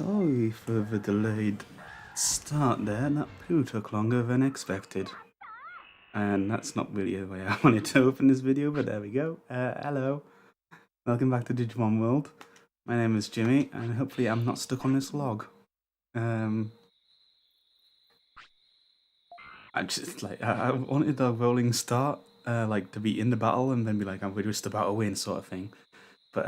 Sorry for the delayed start there. That poo took longer than expected. And that's not really the way I wanted to open this video, but there we go. Hello. Welcome back to Digimon World. My name is Jimmy, and hopefully I'm not stuck on this log. I just, I wanted a rolling start, like, to be in the battle and then be like, we're just about to win sort of thing. But,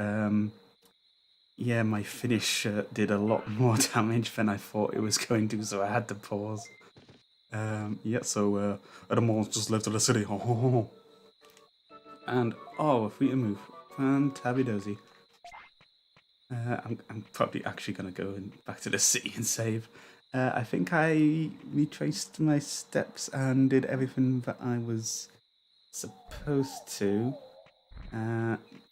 yeah, my finish did a lot more damage than I thought it was going to, so I had to pause. Yeah, so Edamor's just left of the city. And a free to move. Fantabby-dozy. I'm probably actually gonna go back to the city and save. I think I retraced my steps and did everything that I was supposed to.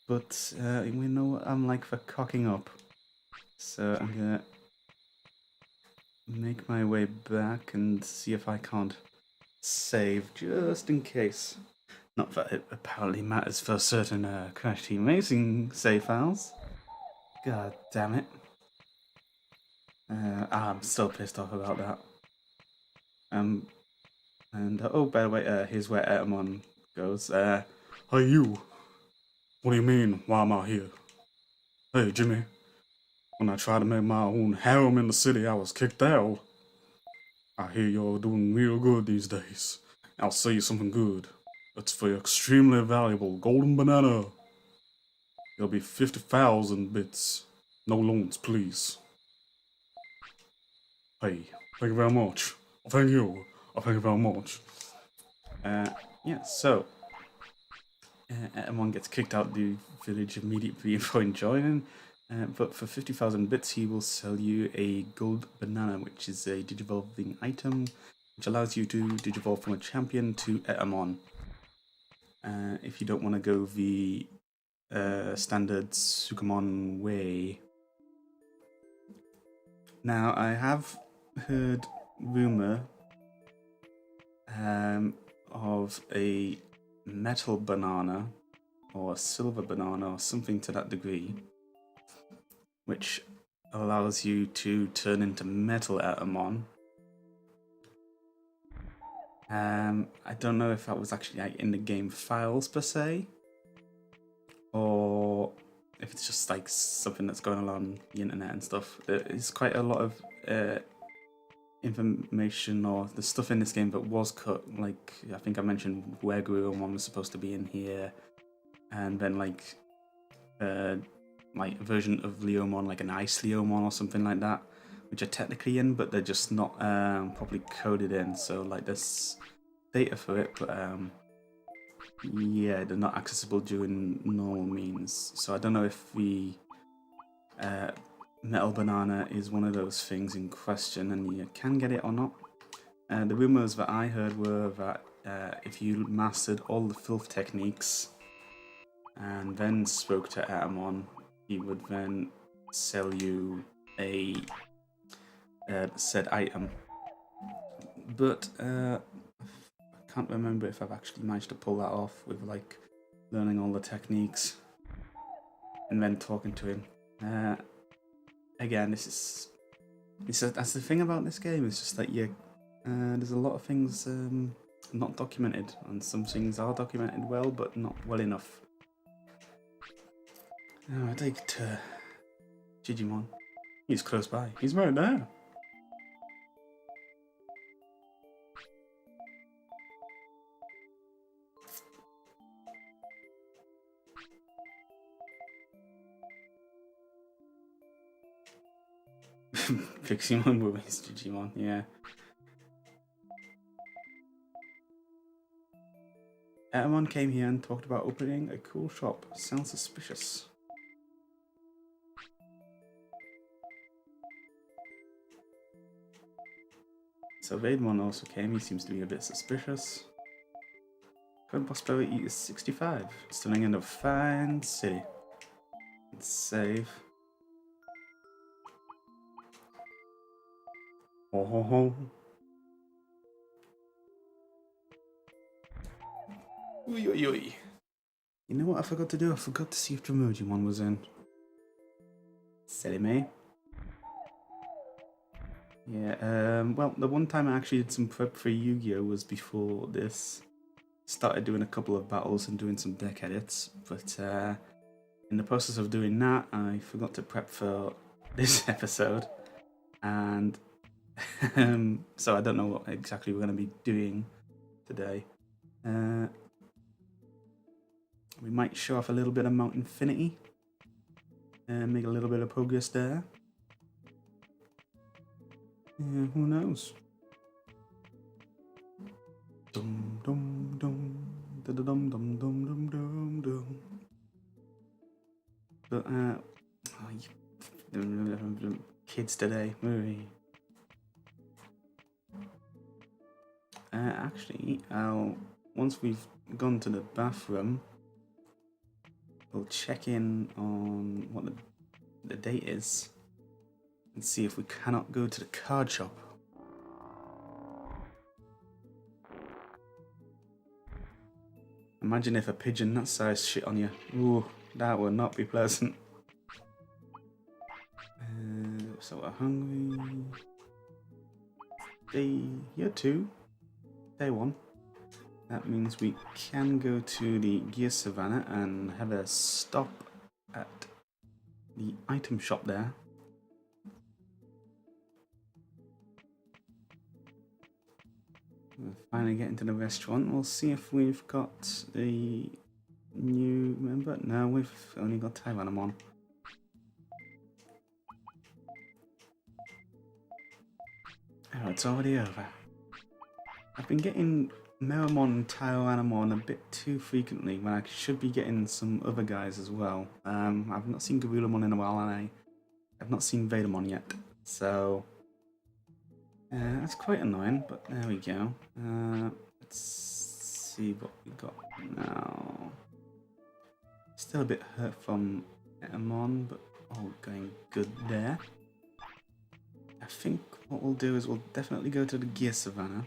But we know what I'm like for cocking up. So I'm gonna make my way back and see if I can't save just in case. Not that it apparently matters for certain Crash Team Racing save files. God damn it. I'm still pissed off about that. Oh, by the way, here's where Etamon goes. Hey you! What do you mean, why am I here? Hey Jimmy, when I tried to make my own harem in the city, I was kicked out. I hear you're doing real good these days. I'll say you something good. It's for your extremely valuable golden banana. It'll be 50,000 bits. No loans, please. Hey, thank you very much. Thank you. Thank you very much. Yeah, so Etamon gets kicked out the village immediately before joining. But for 50,000 bits, he will sell you a gold banana, which is a digivolving item, which allows you to digivolve from a champion to Etamon. If you don't want to go the standard Sukamon way. Now, I have heard rumor of a metal banana or a silver banana or something to that degree, which allows you to turn into metal Etamon. I don't know if that was actually like in the game files per se, or if it's just like something that's going along the internet and stuff. There's quite a lot of information or the stuff in this game that was cut. Like I think I mentioned where Guruomon was supposed to be in here, and then like a version of Leomon, like an Ice Leomon or something like that, which are technically in, but they're just not properly coded in. So like there's data for it, but yeah, they're not accessible during normal means. So I don't know if the metal banana is one of those things in question and you can get it or not. The rumors that I heard were that if you mastered all the filth techniques and then spoke to Etamon, he would then sell you a said item. But I can't remember if I've actually managed to pull that off with like learning all the techniques and then talking to him. Again, that's the thing about this game. It's just that there's a lot of things not documented, and some things are documented well, but not well enough. I take to Digimon. He's close by. He's right there. Piximon movies, Digimon, yeah. Etamon came here and talked about opening a cool shop. Sounds suspicious. So Vaidmon also came. He seems to be a bit suspicious. Current prosperity is 65. Stunning in a fine city. Let's save. Ho ho ho. Ui ui ui. You know what I forgot to do? I forgot to see if Junzuki was in. Silly me. Yeah, well, the one time I actually did some prep for Yu-Gi-Oh! Was before this. Started doing a couple of battles and doing some deck edits, but in the process of doing that, I forgot to prep for this episode, and so I don't know what exactly we're going to be doing today. We might show off a little bit of Mount Infinity and make a little bit of progress there. Yeah, who knows? Dum dum dum dum dum dum dum dum dum. But kids today. Actually, once we've gone to the bathroom, we'll check in on what the date is and see if we cannot go to the card shop. Imagine if a pigeon that size shit on you. Ooh, that would not be pleasant. So we're hungry. Year 2. Day 1. That means we can go to the Gear Savannah and have a stop at the item shop there. We'll finally get into the restaurant. We'll see if we've got a new member. No, we've only got Taiwanamon. Oh, it's already over. I've been getting Meramon and Taiwanamon a bit too frequently when I should be getting some other guys as well. I've not seen Garulamon in a while, and I've not seen Vadermon yet, so that's quite annoying, but there we go. Let's see what we got now. Still a bit hurt from Etamon, but all going good there. I think what we'll do is we'll definitely go to the Gear Savannah.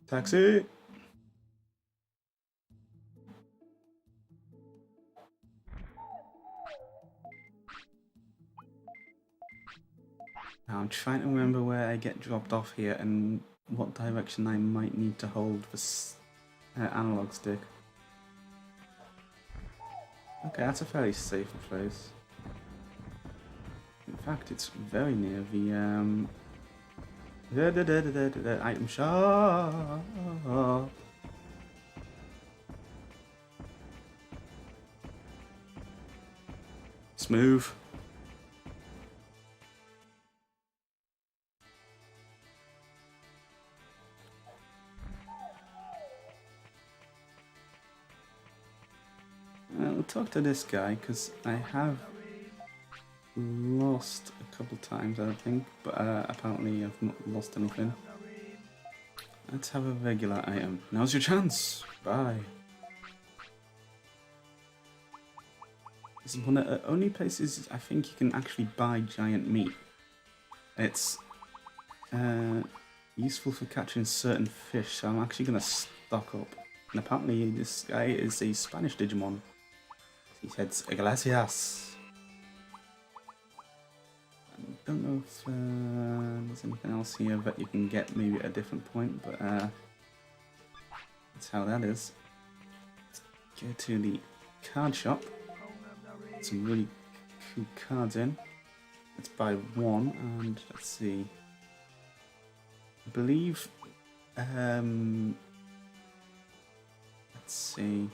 Taxi! Now I'm trying to remember where I get dropped off here and what direction I might need to hold this analog stick. Okay, that's a fairly safe place. In fact, it's very near the item shop. Smooth. I'll talk to this guy because I have lost a couple times, I think, but apparently I've not lost anything. Let's have a regular item. Now's your chance. Bye. This is one of the only places I think you can actually buy giant meat. It's useful for catching certain fish, so I'm actually going to stock up. And apparently this guy is a Spanish Digimon. He says, "Gracias." I don't know if there's anything else here that you can get maybe at a different point, but that's how that is. Let's go to the card shop. Some really cool cards in. Let's buy one, and let's see. I believe, let's see.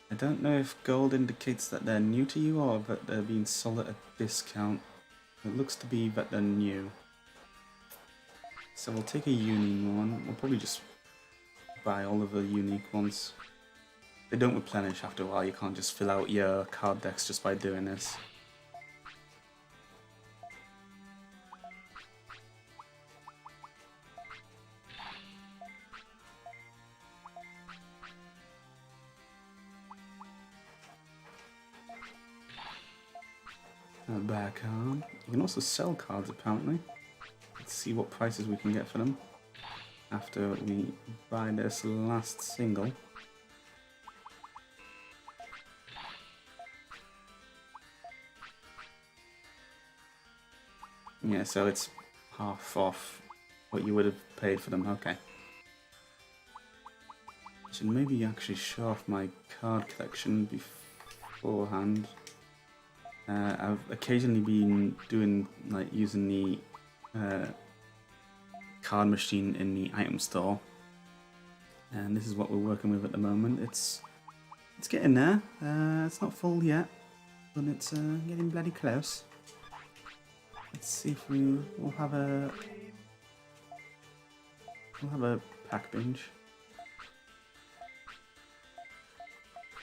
I don't know if gold indicates that they're new to you or that they're being sold at a discount. It looks to be that they're new. So we'll take a unique one. We'll probably just buy all of the unique ones. They don't replenish after a while. You can't just fill out your card decks just by doing this. Buy a card. You can also sell cards apparently. Let's see what prices we can get for them after we buy this last single. Yeah, so it's half off what you would have paid for them. Okay. I should maybe actually show off my card collection beforehand. I've occasionally been doing, like, using the card machine in the item store. And this is what we're working with at the moment. It's getting there. It's not full yet, but it's getting bloody close. Let's see if we'll have a pack binge.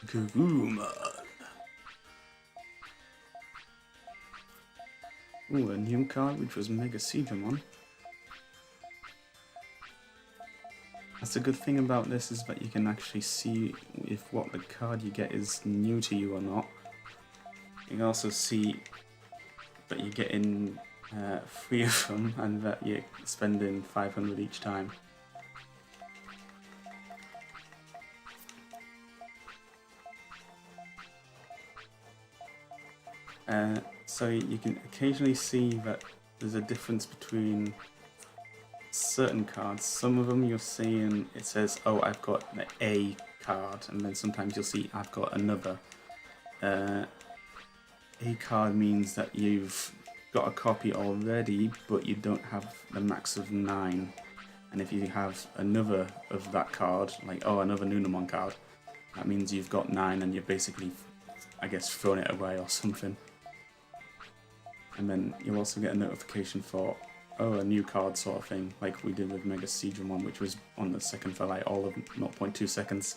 Digimon. Ooh, a new card which was Mega Digimon. That's a good thing about this, is that you can actually see if what the card you get is new to you or not. You can also see that you're getting 3 of them and that you're spending 500 each time. So you can occasionally see that there's a difference between certain cards. Some of them you're seeing it says, oh, I've got an A card, and then sometimes you'll see I've got another. A card means that you've got a copy already, but you don't have the max of 9. And if you have another of that card, like, oh, another Nunamon card, that means you've got 9 and you've basically, I guess, thrown it away or something. And then you'll also get a notification for, oh, a new card sort of thing, like we did with Mega Digimon, which was on the second for like all of 0.2 seconds.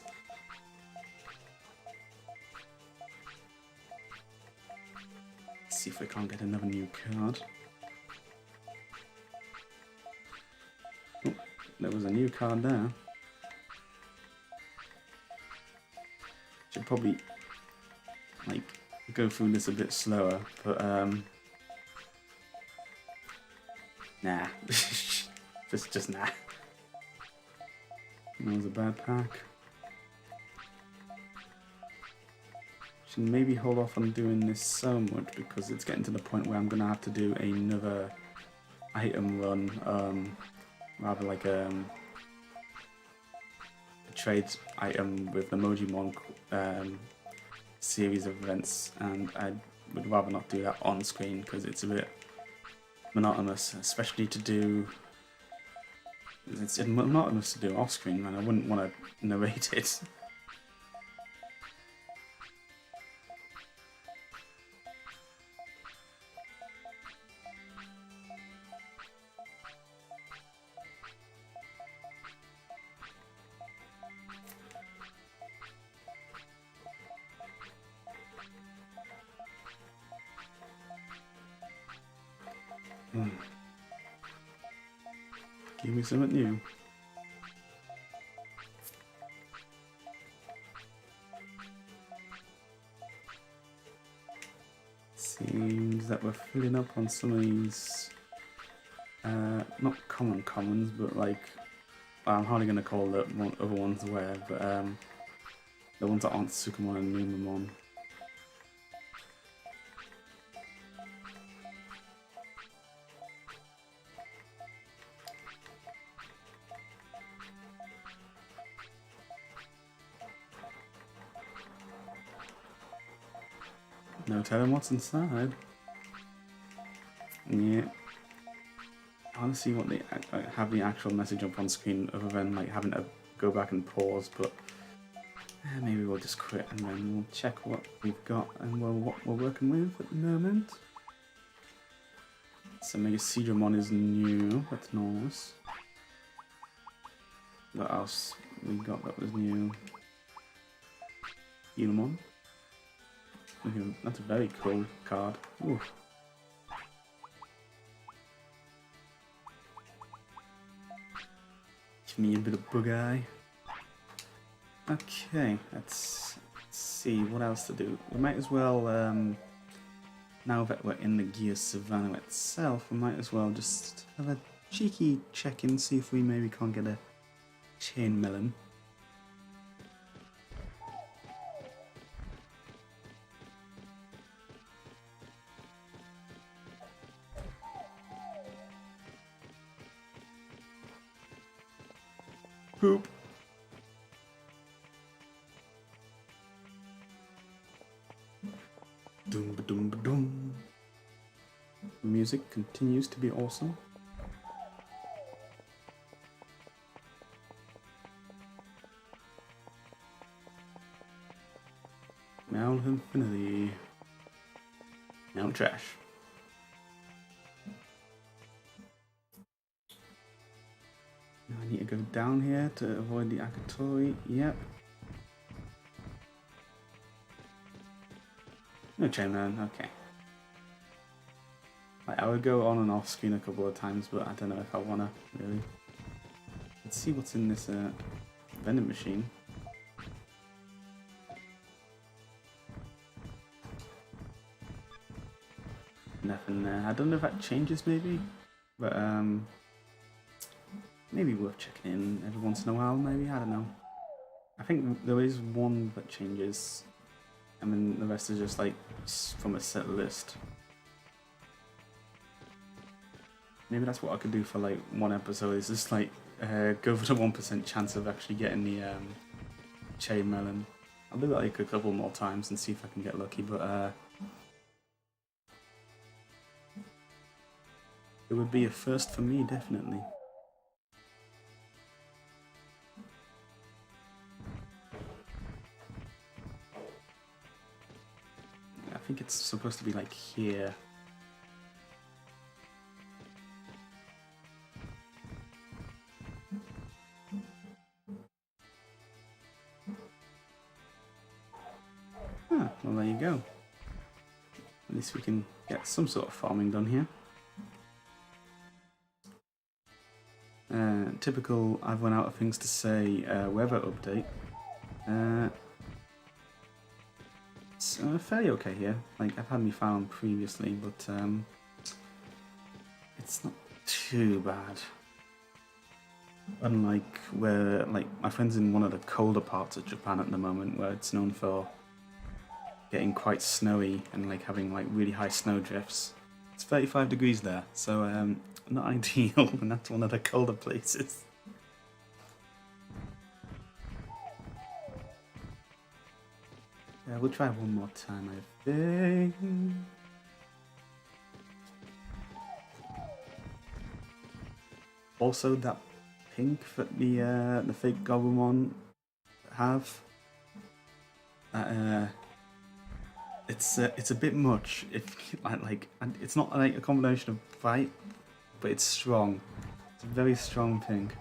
Let's see if we can't get another new card. Oh, there was a new card there. Should probably like go through this a bit slower, but nah. just nah. That was a bad pack. Should maybe hold off on doing this so much because it's getting to the point where I'm gonna have to do another item run, rather like a trade item with the Mojimon series of events, and I would rather not do that on screen because it's a bit monotonous, especially to do. It's monotonous to do off screen, man. I wouldn't want to narrate it. Give me something new. Seems that we're filling up on some of these, not commons, but like, I'm hardly going to call the other ones rare, but the ones that aren't Sukamon and Numamon. No telling what's inside. Yeah. I want to see what they have the actual message up on screen, other than like having to go back and pause. But maybe we'll just quit and then we'll check what we've got and what we're working with at the moment. So Mega Digimon is new. That's nice. What else we got that was new? Unimon. That's a very cool card. Ooh. Give me a bit of bug eye. Okay, let's see what else to do. We might as well, now that we're in the Gear Savannah itself, we might as well just have a cheeky check-in, see if we maybe can't get a chain melon. Poop. Doom ba doom ba doom. The music continues to be awesome. Now infinity. Now trash. Now I need to go down here to avoid the Akatori. Yep. No chainman, okay. Like, I would go on and off screen a couple of times, but I don't know if I wanna, really. Let's see what's in this vending machine. Nothing there. I don't know if that changes maybe, but maybe worth checking in every once in a while, maybe, I don't know. I think there is one that changes, and then the rest is just like from a set list. Maybe that's what I could do for like one episode, is just like go for the 1% chance of actually getting the chain melon. I'll do that like a couple more times and see if I can get lucky, but it would be a first for me, definitely. I think it's supposed to be like here. Ah, well there you go. At least we can get some sort of farming done here. Typical I've run out of things to say weather update. It's fairly okay here. Like, I've had me farm previously, but it's not too bad. Unlike where, like, my friend's in one of the colder parts of Japan at the moment, where it's known for getting quite snowy and like having like really high snow drifts. It's 35 degrees there, so not ideal, and that's one of the colder places. Yeah, we'll try one more time, I think. Also, that pink that the fake Gobumon have, it's a bit much. If like it's not like a combination of fight, but it's strong. It's a very strong pink.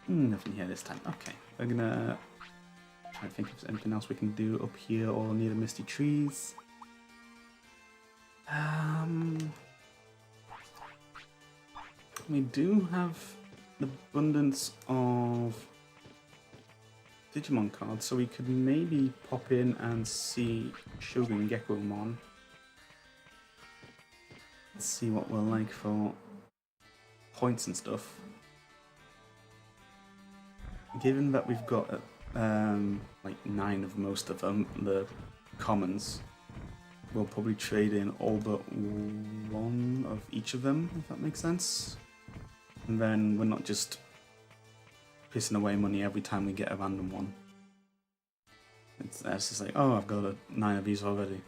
Nothing here this time. Okay, we're gonna try to think if there's anything else we can do up here or near the misty trees. We do have an abundance of Digimon cards, so we could maybe pop in and see Shogun Gekomon. Let's see what we're like for points and stuff. Given that we've got like 9 of most of them, the commons, we'll probably trade in all but 1 of each of them, if that makes sense. And then we're not just pissing away money every time we get a random one. It's just like, oh, I've got 9 of these already.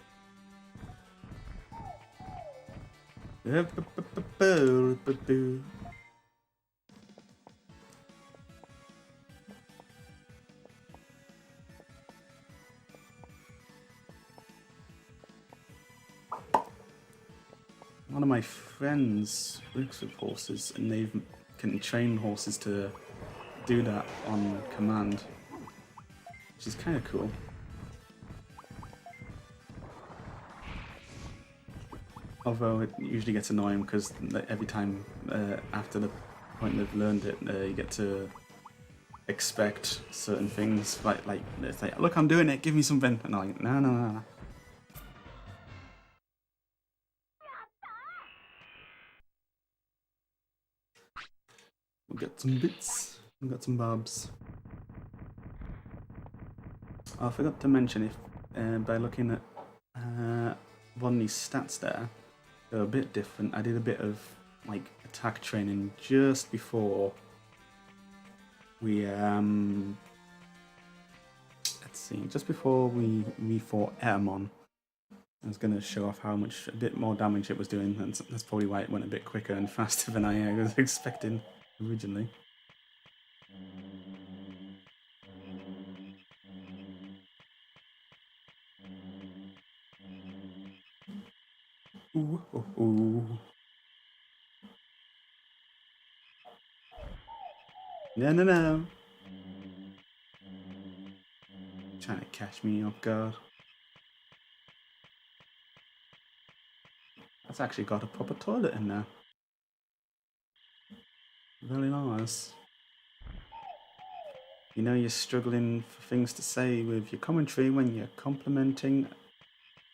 One of my friends works with horses, and they can train horses to do that on command, which is kind of cool. Although it usually gets annoying because every time after the point they've learned it, you get to expect certain things. Like it's like, look, I'm doing it, give me something, and I'm like, no, no, no, no. We'll get some bits, we've got some bobs. Oh, I forgot to mention, if by looking at Rodney's stats there, they're a bit different. I did a bit of like attack training just before we let's see, just before we fought Airmon, I was going to show off how much a bit more damage it was doing, and that's probably why it went a bit quicker and faster than I was expecting originally. Ooh, ooh, ooh. No, no, no. Trying to catch me off guard. That's actually got a proper toilet in there. Very nice. You know you're struggling for things to say with your commentary when you're complimenting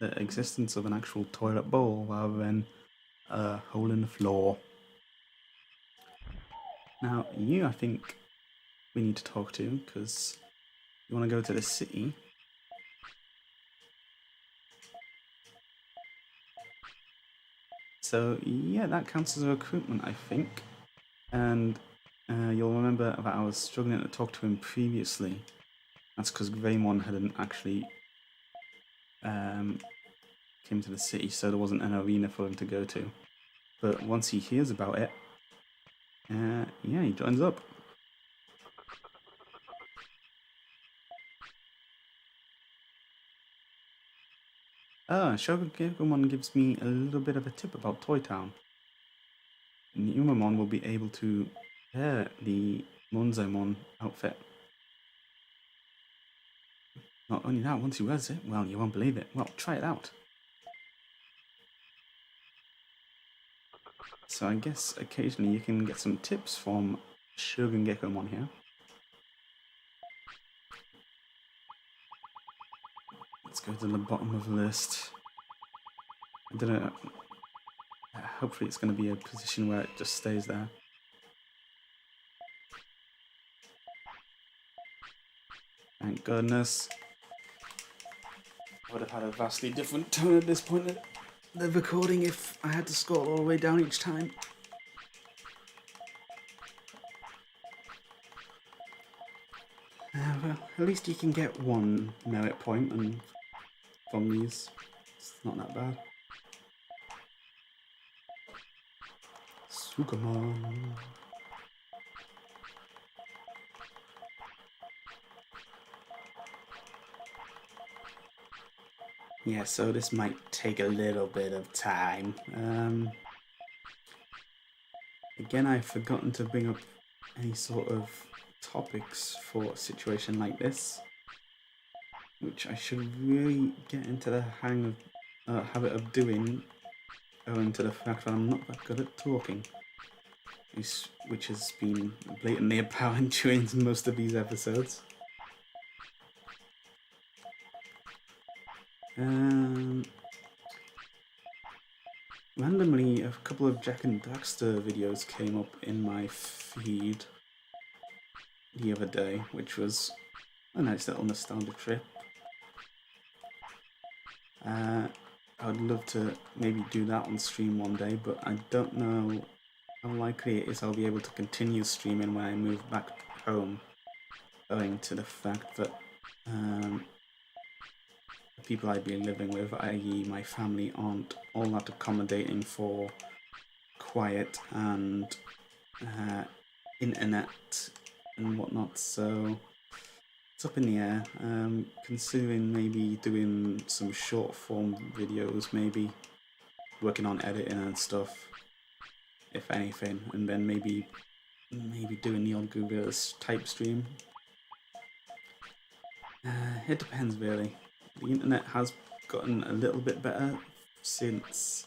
the existence of an actual toilet bowl rather than a hole in the floor. Now, you, I think, we need to talk to, because you want to go to the city. So, yeah, that counts as a recruitment, I think. And you'll remember that I was struggling to talk to him previously. That's because Greymon hadn't actually came to the city, so there wasn't an arena for him to go to. But once he hears about it, yeah, he joins up. Shogun gives me a little bit of a tip about Toy Town. Numamon will be able to wear the Monzaemon outfit. Not only that, once he wears it, well, you won't believe it. Well, try it out. So I guess occasionally you can get some tips from Shogun Gekomon here. Let's go to the bottom of the list. I don't know. Hopefully it's going to be a position where it just stays there. Thank goodness. I would have had a vastly different tone at this point of the recording if I had to scroll all the way down each time. Well, at least you can get one merit point and from these. It's not that bad. Sugamon. Yeah, so this might take a little bit of time. Again, I've forgotten to bring up any sort of topics for a situation like this, which I should really get into the habit of doing, owing to the fact that I'm not that good at talking, which has been blatantly apparent during most of these episodes. Randomly, a couple of Jack and Daxter videos came up in my feed the other day, which was a nice little nostalgia trip. I would love to maybe do that on stream one day, but I don't know how likely it is I'll be able to continue streaming when I move back home, owing to the fact that the people I'd be living with, i.e. my family, aren't all that accommodating for quiet and internet and whatnot, so it's up in the air. Considering maybe doing some short form videos, maybe working on editing and stuff, if anything, and then maybe doing the odd Google's type stream. It depends really. The internet has gotten a little bit better since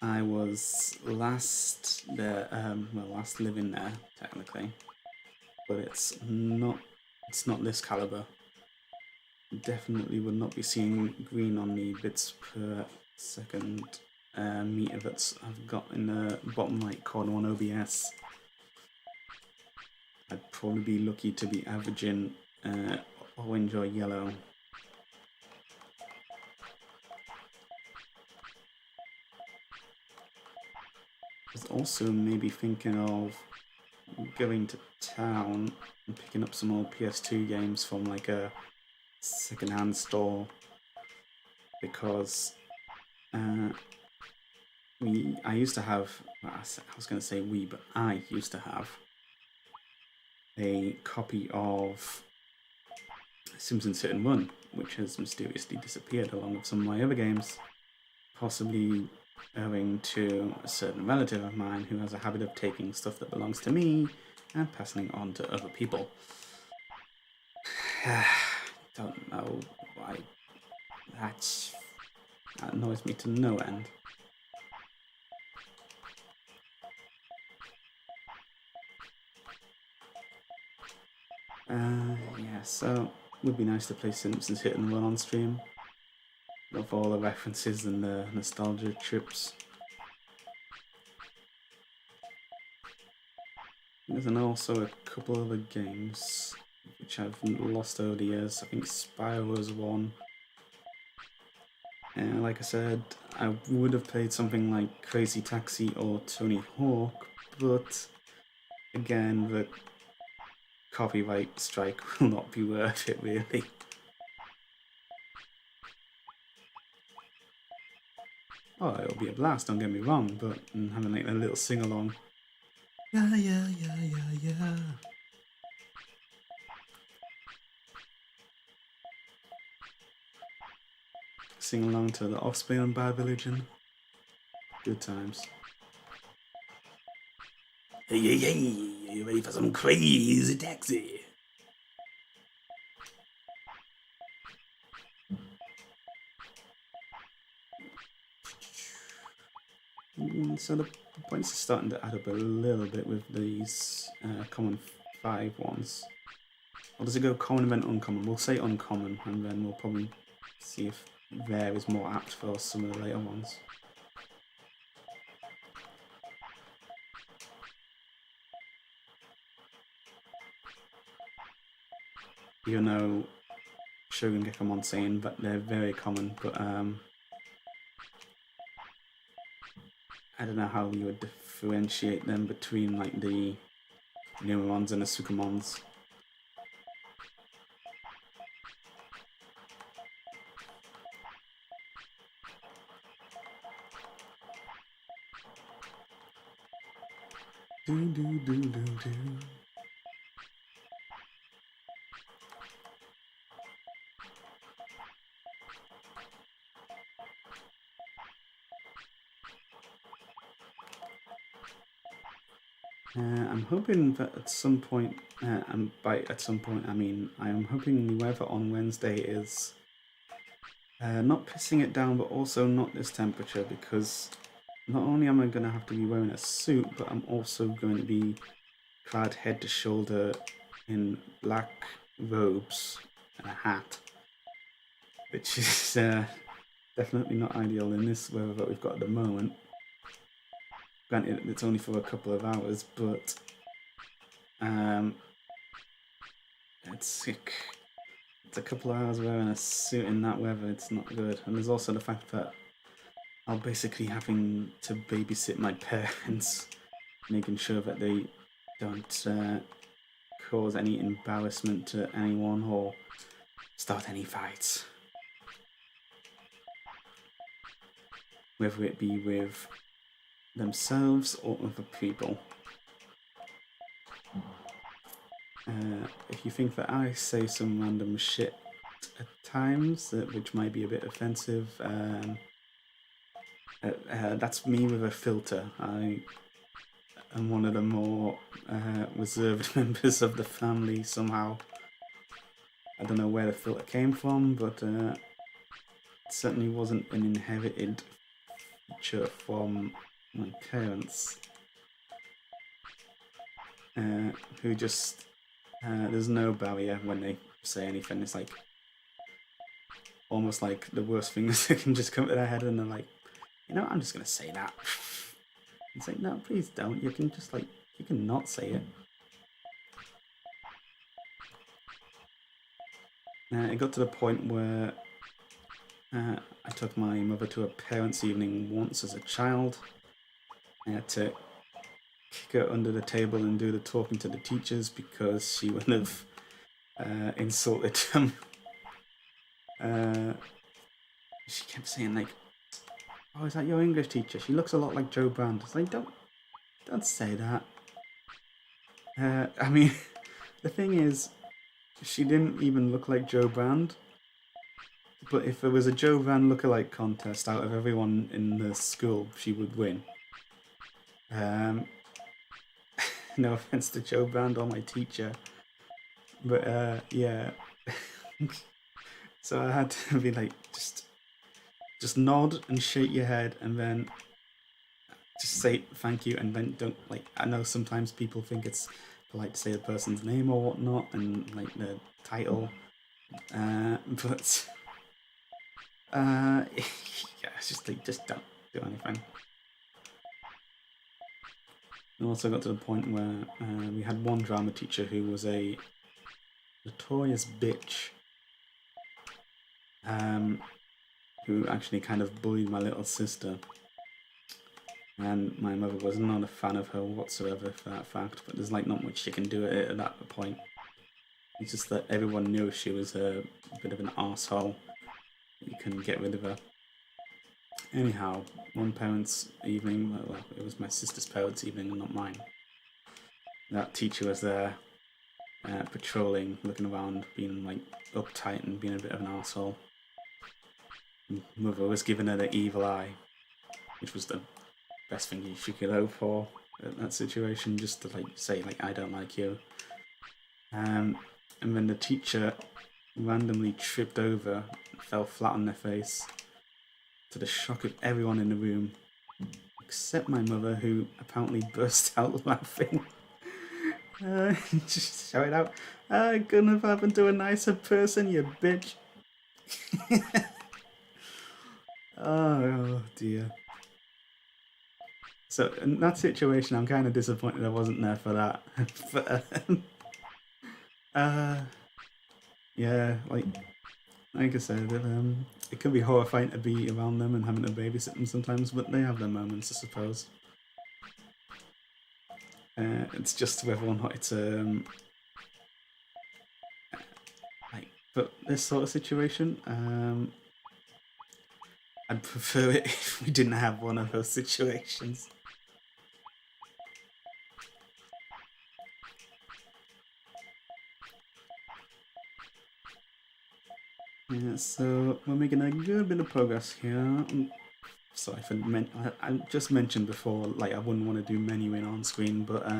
I was last there, last living there technically, but it's not this caliber. Definitely would not be seeing green on the bits per second meter that I've got in the bottom right corner on OBS. I'd probably be lucky to be averaging orange or yellow. I was also maybe thinking of going to town and picking up some old PS2 games from like a second-hand store, because I used to have, well, I was going to say we, but I used to have a copy of Simpsons Hit and Run, which has mysteriously disappeared along with some of my other games, possibly owing to a certain relative of mine who has a habit of taking stuff that belongs to me and passing it on to other people. Don't know why that annoys me to no end. Yeah, so it would be nice to play Simpsons Hit and Run on stream, with all the references and the nostalgia trips. There's also a couple other games which I've lost over the years. I think Spyro was one. And like I said, I would have played something like Crazy Taxi or Tony Hawk, but again, the copyright strike will not be worth it, really. Oh, it'll be a blast, don't get me wrong, but having like a little sing-along. Yeah, yeah, yeah, yeah, yeah. Sing along to the Offspring and Bad Religion. Good times. Hey, hey, hey, you ready for some crazy taxi? So the points are starting to add up a little bit with these common 5 ones. Or does it go common and then uncommon? We'll say uncommon, and then we'll probably see if there is more apt for some of the later ones. Even though Shogun Gekomon saying that they're very common, but I don't know how you would differentiate them between like the Numemons and the Sukamons. Do do do do do. I'm hoping that at some point, and by at some point I mean I am hoping the weather on Wednesday is not pissing it down, but also not this temperature, because not only am I going to have to be wearing a suit, but I'm also going to be clad head to shoulder in black robes and a hat, which is definitely not ideal in this weather that we've got at the moment. Granted, it's only for a couple of hours, but it's a couple of hours wearing a suit in that weather. It's not good. And there's also the fact that I'm basically having to babysit my parents, making sure that they don't cause any embarrassment to anyone or start any fights. Whether it be with themselves or other people. If you think that I say some random shit at times, which might be a bit offensive, that's me with a filter. I am one of the more reserved members of the family somehow. I don't know where the filter came from, but it certainly wasn't an inherited feature from my parents, who just, there's no barrier when they say anything. It's like, almost like the worst things that can just come to their head, and they're like, you know, I'm just going to say that. It's like, no, please don't. You can just, like, you can not say it. It got to the point where I took my mother to a parents' evening once as a child. I had to kick her under the table and do the talking to the teachers because she would have insulted them. She kept saying like, "Oh, is that your English teacher? She looks a lot like Joe Brand." I was like, don't say that. I mean, the thing is, she didn't even look like Joe Brand. But if there was a Joe Brand lookalike contest out of everyone in the school, she would win. No offense to Joe Brand or my teacher, but yeah. So I had to be like, just nod and shake your head, and then just say thank you, and then don't like. I know sometimes people think it's polite to say the person's name or whatnot, and like the title, but yeah, it's just like just don't do anything. We also got to the point where we had one drama teacher who was a notorious bitch, who actually kind of bullied my little sister. And my mother was not a fan of her whatsoever for that fact, but there's like not much she can do at that point. It's just that everyone knew she was a bit of an arsehole. You couldn't get rid of her. Anyhow, one parents' evening, well, it was my sister's parents' evening and not mine. That teacher was there, patrolling, looking around, being like uptight and being a bit of an arsehole. Mother was giving her the evil eye, which was the best thing she could hope for in that situation, just to like say like I don't like you. And then the teacher randomly tripped over and fell flat on their face, to the shock of everyone in the room, except my mother, who apparently burst out laughing. Just shouted out, couldn't have happened to a nicer person, you bitch. Oh dear. So in that situation, I'm kind of disappointed I wasn't there for that. But yeah, like I said, it can be horrifying to be around them and having to babysit them sometimes, but they have their moments, I suppose. It's just whether or not it's like, but this sort of situation, I'd prefer it if we didn't have one of those situations. Yeah, so we're making a good bit of progress here. Sorry for I just mentioned before, like I wouldn't want to do menuing on screen, but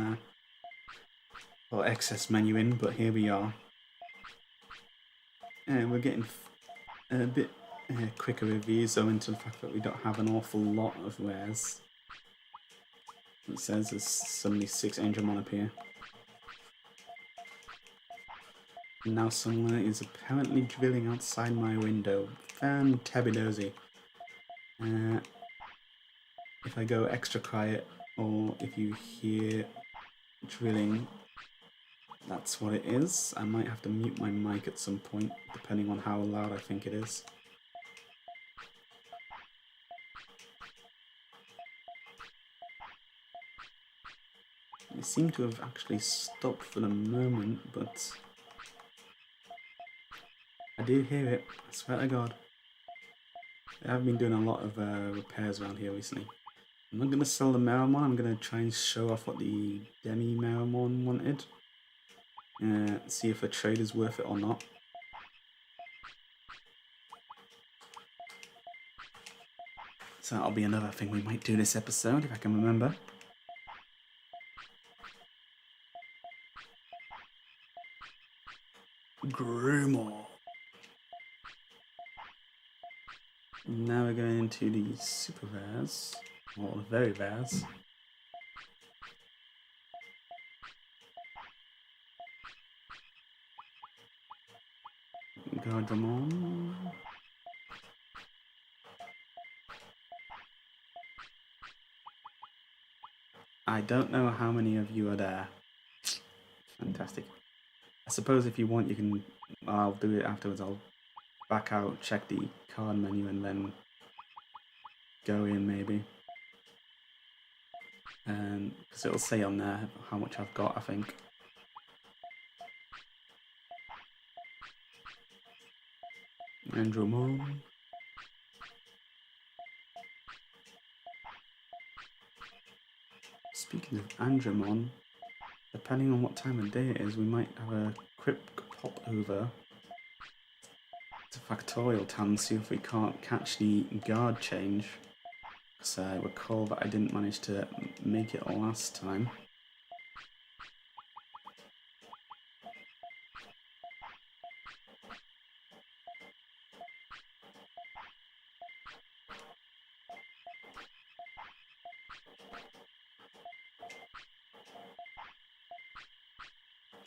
or excess menuing, but here we are. We're getting a bit quicker with these, owing to the fact that we don't have an awful lot of wares. It says there's suddenly 6 Angelmon appear. And now someone is apparently drilling outside my window. Fantabidosi. If I go extra quiet, or if you hear drilling, that's what it is. I might have to mute my mic at some point, depending on how loud I think it is. It seemed to have actually stopped for the moment, but I did hear it, I swear to God. I've been doing a lot of repairs around here recently. I'm not going to sell the Meramon, I'm going to try and show off what the Demi Meramon wanted. See if a trade is worth it or not. So that'll be another thing we might do this episode, if I can remember. Grumor. Now we're going into the super rares, or the very rares. Digimon. I don't know how many of you are there. Fantastic. I suppose if you want, you can. I'll do it afterwards. I'll back out, check the card menu, and then go in maybe. and because it'll say on there how much I've got, I think. Andromon. Speaking of Andromon, depending on what time of day it is, we might have a quick pop over to Factorial Town and see if we can't catch the guard change. Because I recall that I didn't manage to make it last time.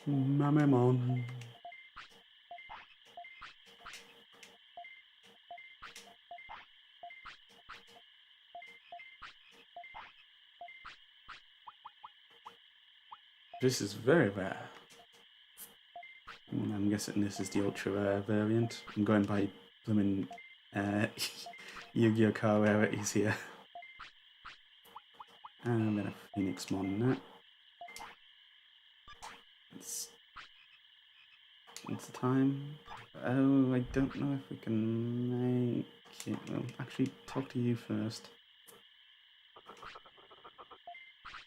Mamemon. This is very rare. I'm guessing this is the ultra rare variant. I'm going by blooming Yu-Gi-Oh! Card rarities here. And I'm gonna Phoenixmon that. What's the time? Oh, I don't know if we can make it. Well, actually, talk to you first.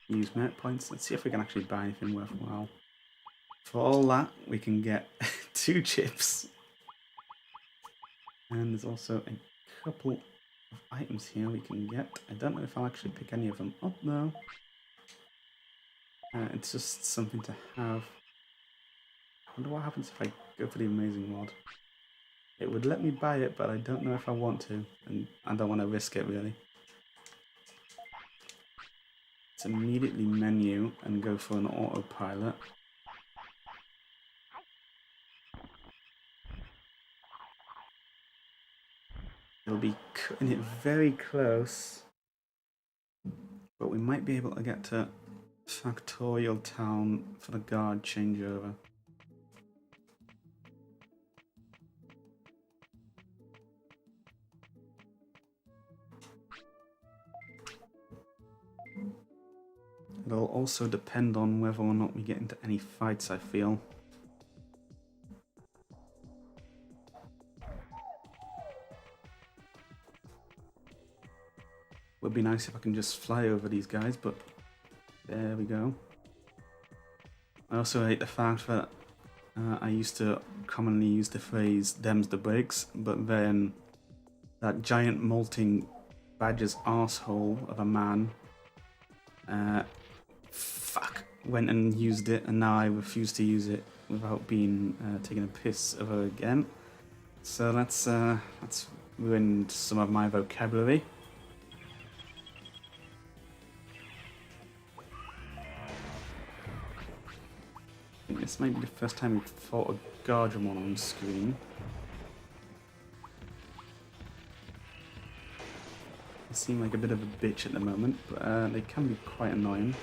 Use merit points. Let's see if we can actually buy anything worthwhile. For all that, we can get 2 chips. And there's also a couple of items here we can get. I don't know if I'll actually pick any of them up though. It's just something to have. I wonder what happens if I go for the amazing mod. It would let me buy it, but I don't know if I want to, and I don't want to risk it really. Let's immediately menu and go for an autopilot. It'll be cutting it very close, but we might be able to get to Factorial Town for the guard changeover. It'll also depend on whether or not we get into any fights, I feel. Would be nice if I can just fly over these guys, but there we go. I also hate the fact that I used to commonly use the phrase "them's the breaks," but then that giant molting badger's arsehole of a man went and used it, and now I refuse to use it without being taking a piss of her again. So that's ruined some of my vocabulary. I think this might be the first time we've fought a Guardiamon on screen. They seem like a bit of a bitch at the moment, but they can be quite annoying.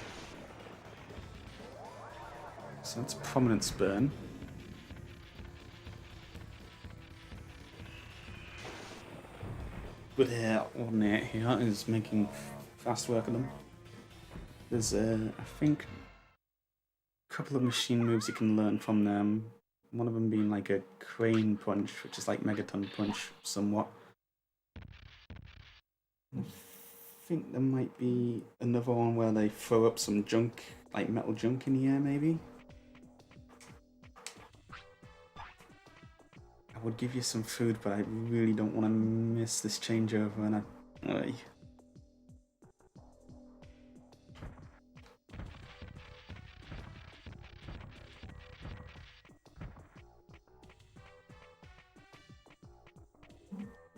So that's Prominence Burn. But Ordinate here is making fast work of them. There's, I think, a couple of machine moves you can learn from them. One of them being like a crane punch, which is like Megaton punch somewhat. I think there might be another one where they throw up some junk, like metal junk in the air maybe. I would give you some food, but I really don't want to miss this changeover, and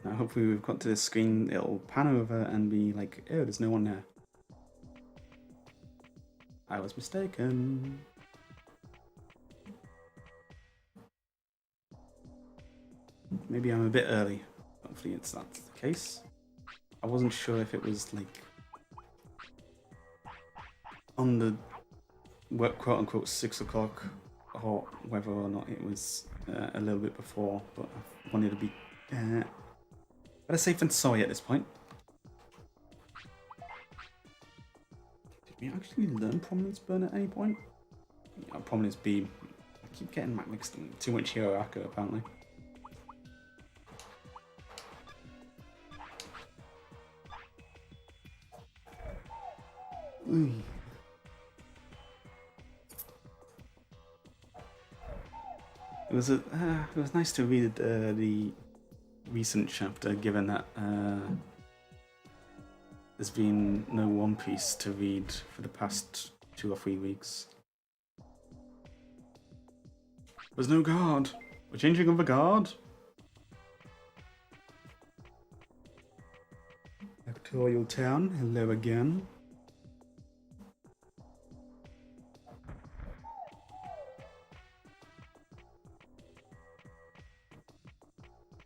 Now hopefully we've got to this screen, it'll pan over and be like, oh, there's no one there. I was mistaken. Maybe I'm a bit early. Hopefully it's not the case. I wasn't sure if it was like on the quote unquote 6 o'clock or whether or not it was a little bit before, but I wanted to be better safe than sorry at this point. we actually learn Prominence Burn at any point? Prominence Beam. I keep getting mixed up. Too much Hero Echo, apparently. Ooh. It was nice to read the recent chapter, given that there's been no One Piece to read for the past 2 or 3 weeks. There's no guard. We're changing of a guard. Equatorial Town, hello again.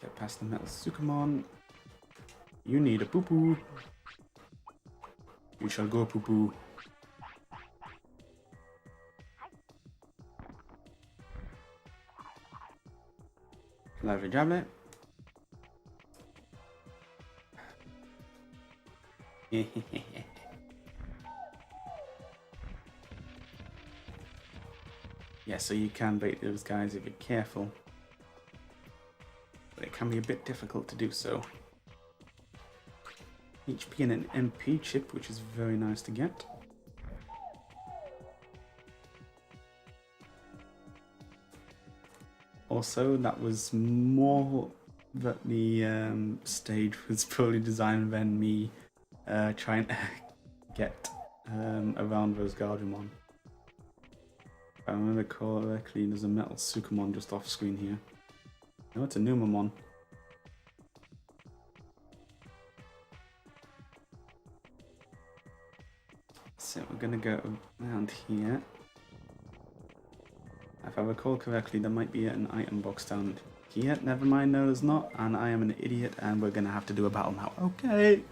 Get past the Metal Sukamon. You need a poo-poo. You shall go poo-poo. Lovely jablet. Yeah, so you can bait those guys if you're careful. But it can be a bit difficult to do so. HP and an MP chip, which is very nice to get. Also, that was more that the stage was poorly designed than me trying to get around those Guardiamon. If I remember correctly, there's a Metal Sukamon just off screen here. No, it's a Numamon. So we're gonna go around here. If I recall correctly, there might be an item box down here. Never mind, no there's not. And I am an idiot and we're gonna have to do a battle now. Okay.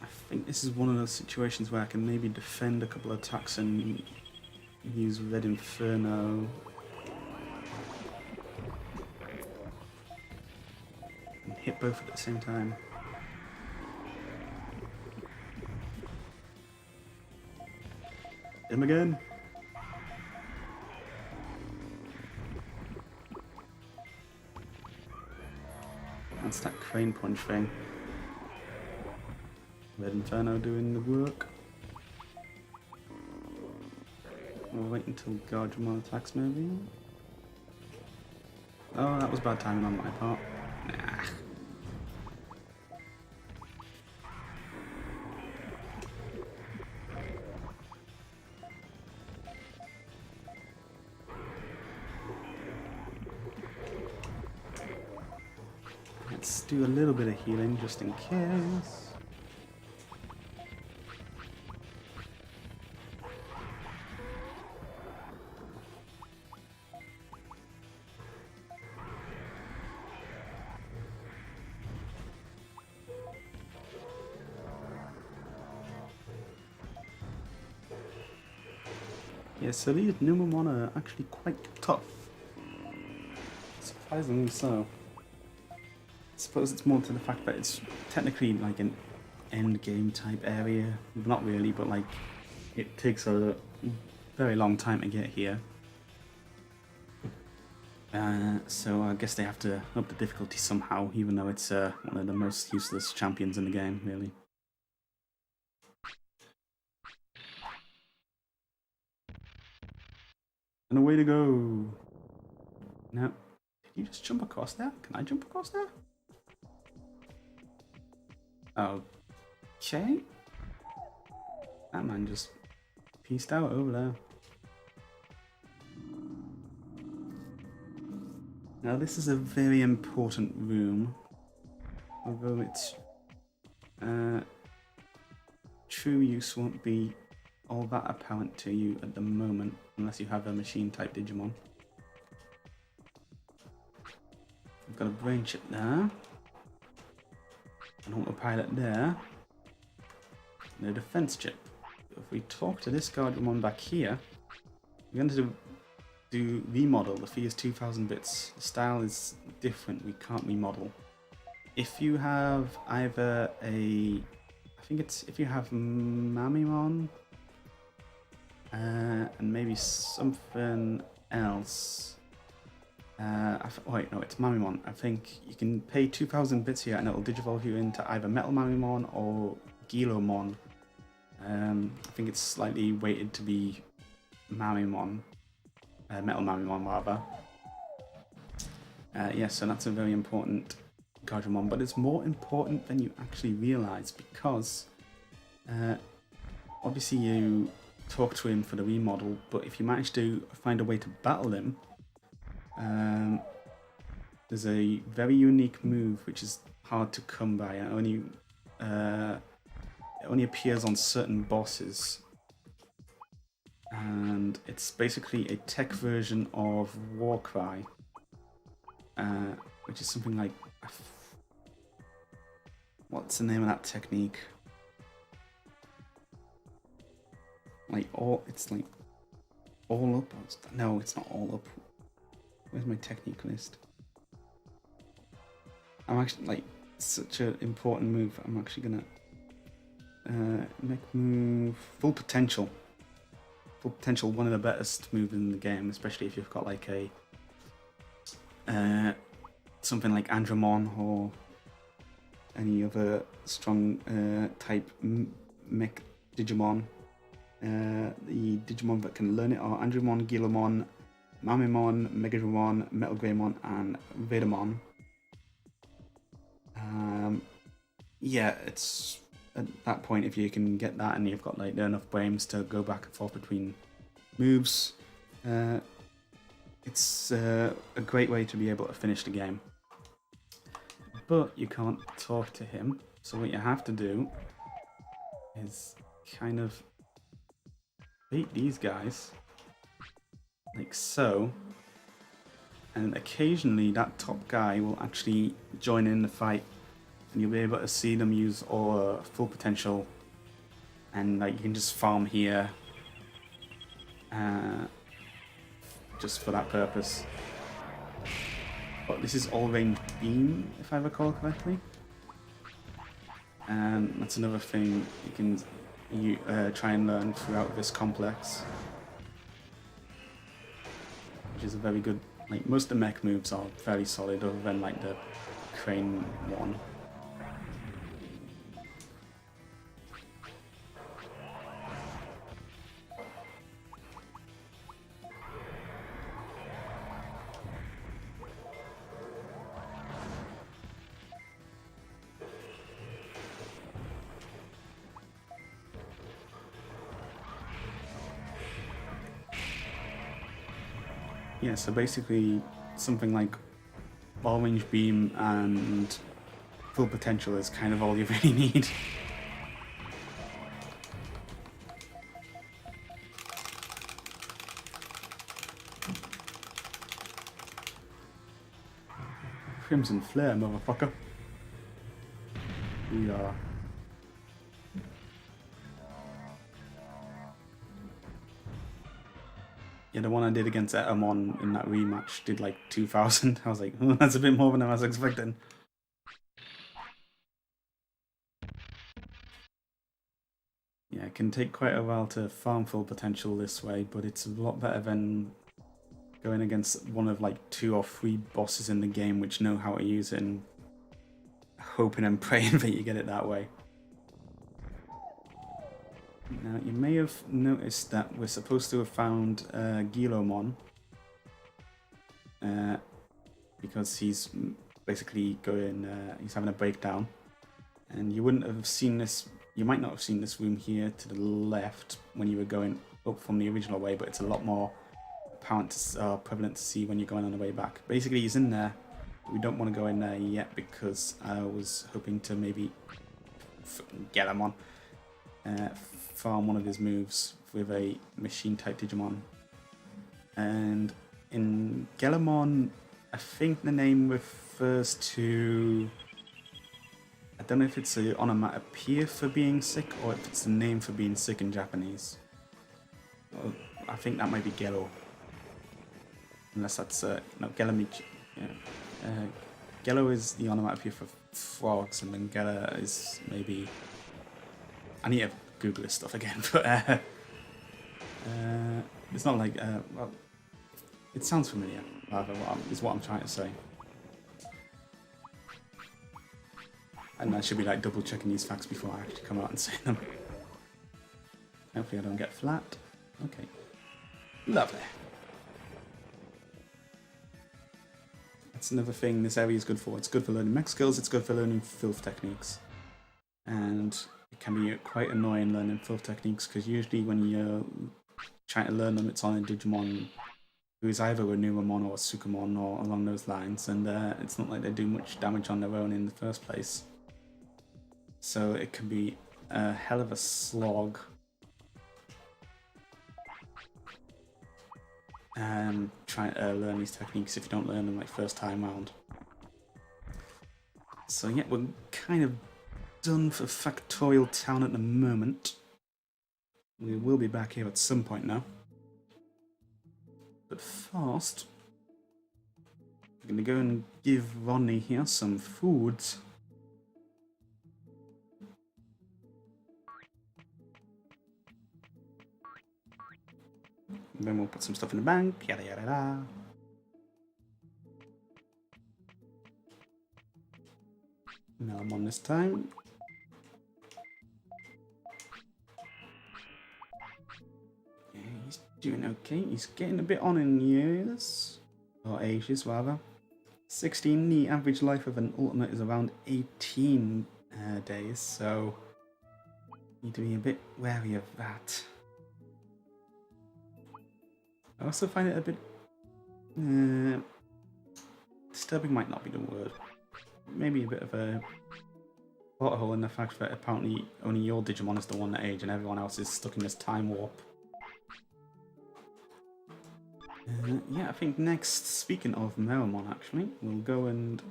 I think this is one of those situations where I can maybe defend a couple of attacks and use Red Inferno. And hit both at the same time. Him again. That's that crane punch thing. Red Inferno doing the work. We'll wait until Guardiamon attacks maybe. Oh, that was bad timing on my part. Nah. Let's do a little bit of healing just in case. Yeah, so these Numamon are actually quite tough. Surprisingly so. I suppose it's more to the fact that it's technically like an end game type area. Not really, but like it takes a very long time to get here. So I guess they have to up the difficulty somehow, even though it's one of the most useless champions in the game, really. And away to go. No. Did you just jump across there? Can I jump across there? Okay. That man just pieced out over there. Now this is a very important room. Although its true use won't be all that apparent to you at the moment, unless you have a machine type Digimon. I've got a brain chip there, an autopilot there, and a defense chip. If we talk to this Guardiamon back here, we're going to do remodel. The fee is 2,000 bits. The style is different, we can't remodel. if you have either I think it's if you have Mamimon and maybe something else. Wait, no, it's Mamimon. I think you can pay 2,000 bits here and it'll digivolve you into either Metal Mamimon or Gilomon. I think it's slightly weighted to be Mamimon. Metal Mamimon, rather. Yeah, so that's a very important Gajamon, but it's more important than you actually realise because obviously you talk to him for the remodel, but if you manage to find a way to battle him, there's a very unique move which is hard to come by. It only appears on certain bosses, and it's basically a tech version of Warcry, which is something like, what's the name of that technique? It's like all up. No, it's not all up. Where's my technique list? I'm actually like such an important move. I'm actually gonna make move Full Potential. Full Potential, one of the best moves in the game, especially if you've got like a something like Andromon or any other strong type mech Digimon. The Digimon that can learn it are Andromon, Gilomon, Mamimon, Megadramon, Metal Greymon, and Vedamon. Yeah, it's at that point, if you can get that and you've got like enough brains to go back and forth between moves, it's a great way to be able to finish the game. But you can't talk to him, so what you have to do is kind of beat these guys, like so, and occasionally that top guy will actually join in the fight, and you'll be able to see them use all Full Potential, and like you can just farm here just for that purpose. But this is all range beam, if I recall correctly, and that's another thing you can try and learn throughout this complex, which is a very good. Like most of the mech moves are very solid, other than like the crane one. Yeah, so basically something like long-range beam and Full Potential is kind of all you really need. Crimson Flare, motherfucker. We are. Yeah, the one I did against Etamon in that rematch did like 2,000. I was like, oh, that's a bit more than I was expecting. Yeah, it can take quite a while to farm Full Potential this way, but it's a lot better than going against one of like 2 or 3 bosses in the game which know how to use it and hoping and praying that you get it that way. Now, you may have noticed that we're supposed to have found Gilomon, because he's basically he's having a breakdown, and you wouldn't have seen this, you might not have seen this room here to the left when you were going up from the original way, but it's a lot more apparent, prevalent to see when you're going on the way back. Basically, he's in there. We don't want to go in there yet because I was hoping to maybe get him on. Farm one of his moves with a machine type Digimon. And in Gelamon, I think the name refers to, I don't know if it's an onomatopoeia for being sick or if it's the name for being sick in Japanese. I think that might be Gelo. Unless that's, no, Gelamichi. Yeah. Gelo is the onomatopoeia for frogs and Mangala is maybe... I need to Google this stuff again, but it's not like... well, it sounds familiar, rather, is what I'm trying to say. And I should be like double checking these facts before I actually come out and say them. Hopefully I don't get flat. Okay. Lovely. That's another thing this area is good for. It's good for learning mech skills, it's good for learning filth techniques. And it can be quite annoying learning filth techniques because usually when you're trying to learn them, it's on a Digimon who is either a Numamon or a Sukamon or along those lines, and it's not like they do much damage on their own in the first place. So it can be a hell of a slog. Trying to learn these techniques if you don't learn them like first time round. So yeah, we're kind of done for Factorial Town at the moment. We will be back here at some point now. But first, we're going to go and give Ronnie here some food. And then we'll put some stuff in the bank, yada yada yada. Now I'm on this time. Yeah, he's doing okay. He's getting a bit on in years, or ages rather. 16, the average life of an ultimate is around 18 days, so need to be a bit wary of that. I also find it a bit disturbing, might not be the word. Maybe a bit of a plot hole in the fact that apparently only your Digimon is the one that age and everyone else is stuck in this time warp. Yeah, I think next, speaking of Meramon actually, we'll go and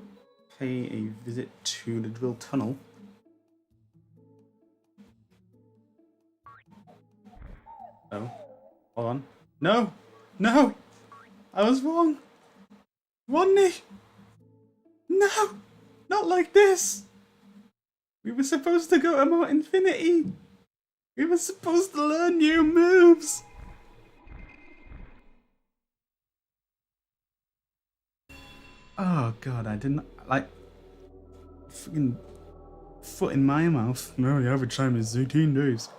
pay a visit to the drill tunnel. Oh, hold on. No! No! I was wrong! Rodney! No! Not like this! We were supposed to go to Mount Infinity! We were supposed to learn new moves! Oh god, I didn't... like... freaking... foot in my mouth. No, the average time is 18 days.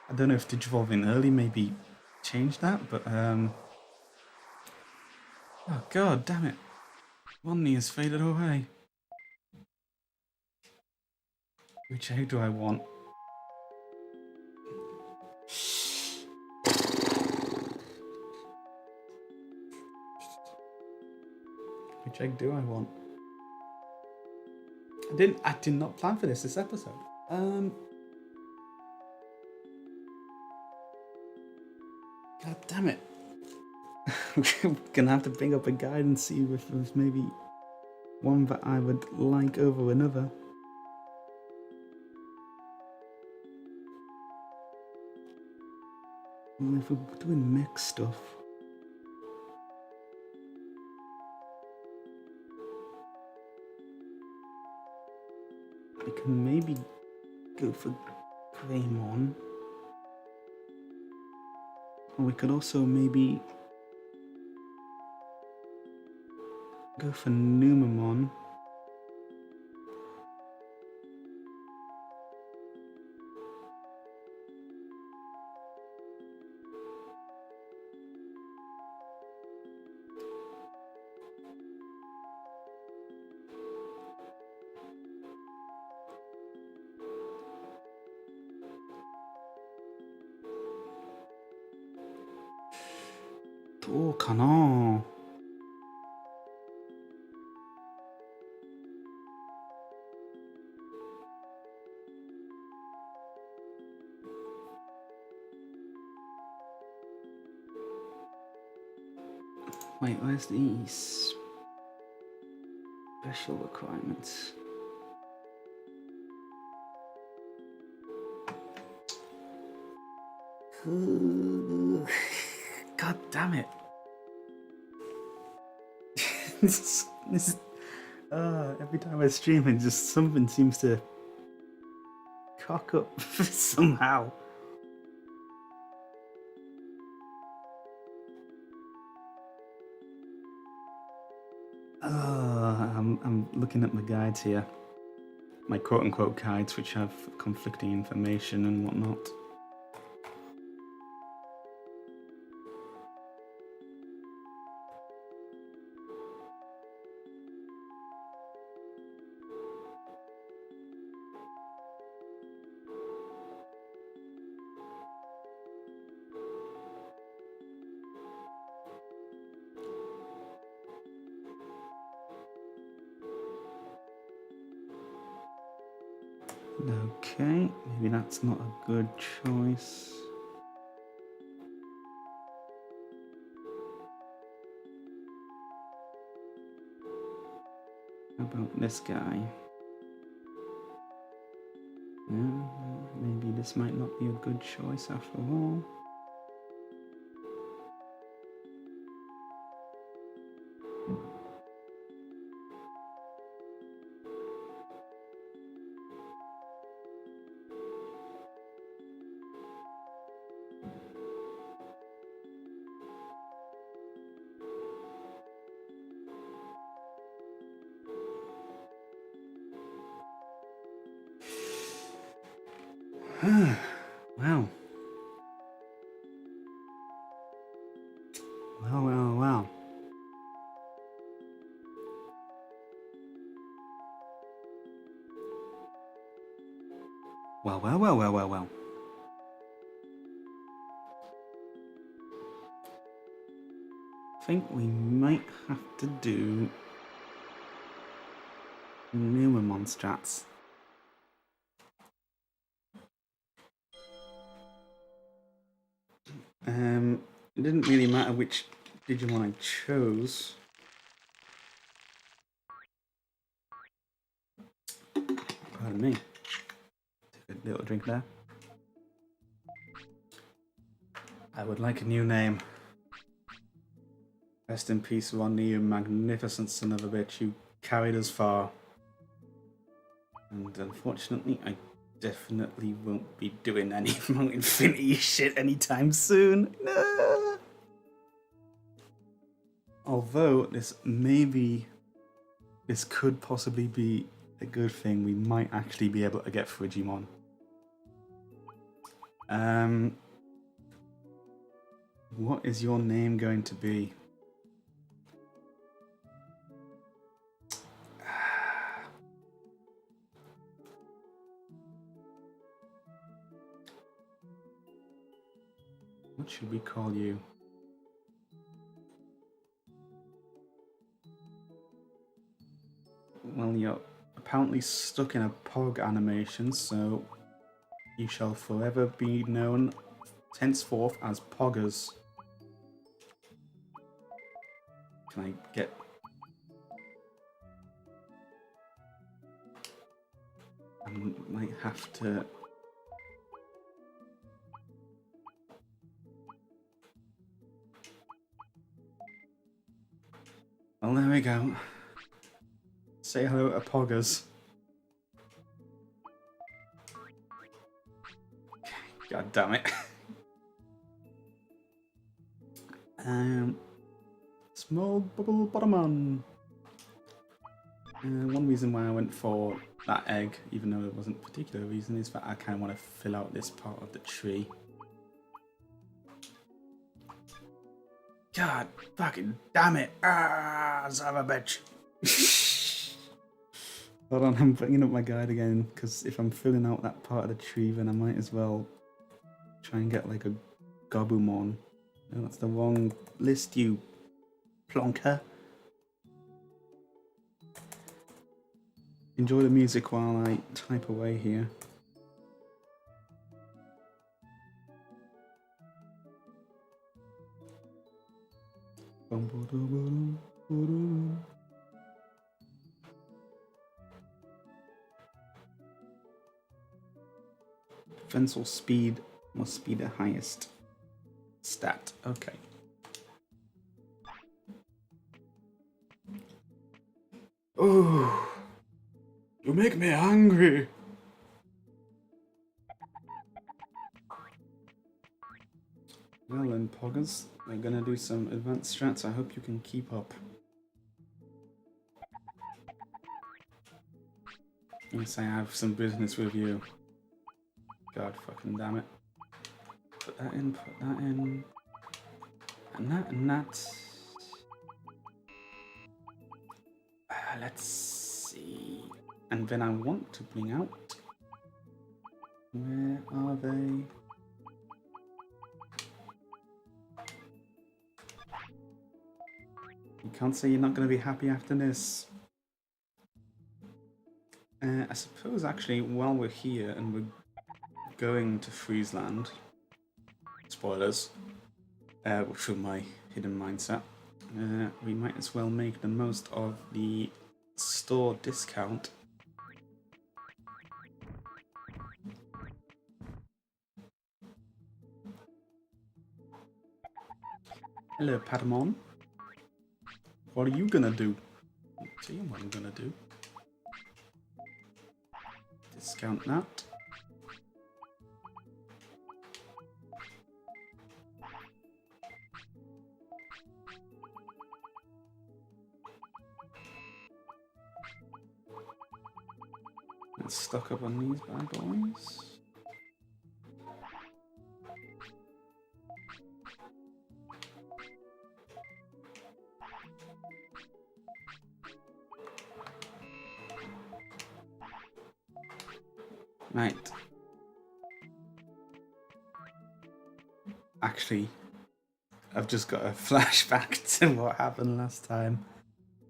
I don't know if Digivolving early maybe changed that, but oh god, damn it. Rodney has faded away. Which egg do I want? Which egg do I want? I did not plan for this episode. God damn it. We're gonna have to bring up a guide and see if there's maybe one that I would like over another. Well, if we're doing mech stuff, we can maybe go for Greymon. Or we could also maybe go for Numamon.どうかな? Wait, where's these special requirements? God damn it. This Every time I stream, it just something seems to cock up somehow. I'm looking at my guides here. My quote-unquote guides, which have conflicting information and whatnot. Okay, maybe that's not a good choice. How about this guy? Maybe this might not be a good choice after all. Wow. Wow. Well. I think we might have to do newer monstrats. It didn't really matter which Digimon I chose. Pardon me. Take a little drink there. I would like a new name. Rest in peace, Ronnie, you magnificent son of a bitch. You carried us far. And unfortunately, I definitely won't be doing any more Infinity shit anytime soon. No. Although this could possibly be a good thing. We might actually be able to get Frigimon. What is your name going to be? What should we call you? Well, you're apparently stuck in a Pog animation, so you shall forever be known henceforth as Poggers. Can I get... I might have to... Well, there we go. Say hello to Poggers. God damn it. Small bubble bottomon. One reason why I went for that egg, even though there wasn't a particular reason, is that I kind of want to fill out this part of the tree. God fucking damn it! Son of a bitch! Hold on, I'm bringing up my guide again, because if I'm filling out that part of the tree, then I might as well try and get like a Gabumon. No, that's the wrong list, you plonker. Enjoy the music while I type away here. Defensive speed must be the highest stat. Okay. Oh, you make me hungry. Well then, Poggers, we're gonna do some advanced strats. I hope you can keep up. Yes, I have some business with you. God fucking damn it. Put that in, put that in. And that, and that. Let's see. And then I want to bring out... Where are they? You can't say you're not going to be happy after this. I suppose actually while we're here and we're going to Friesland, spoilers, through my hidden mindset, we might as well make the most of the store discount. Hello, Patamon. What are you gonna do? I'll tell you what I'm gonna do. Discount that. Let's stock up on these bad boys. Right. Actually, I've just got a flashback to what happened last time.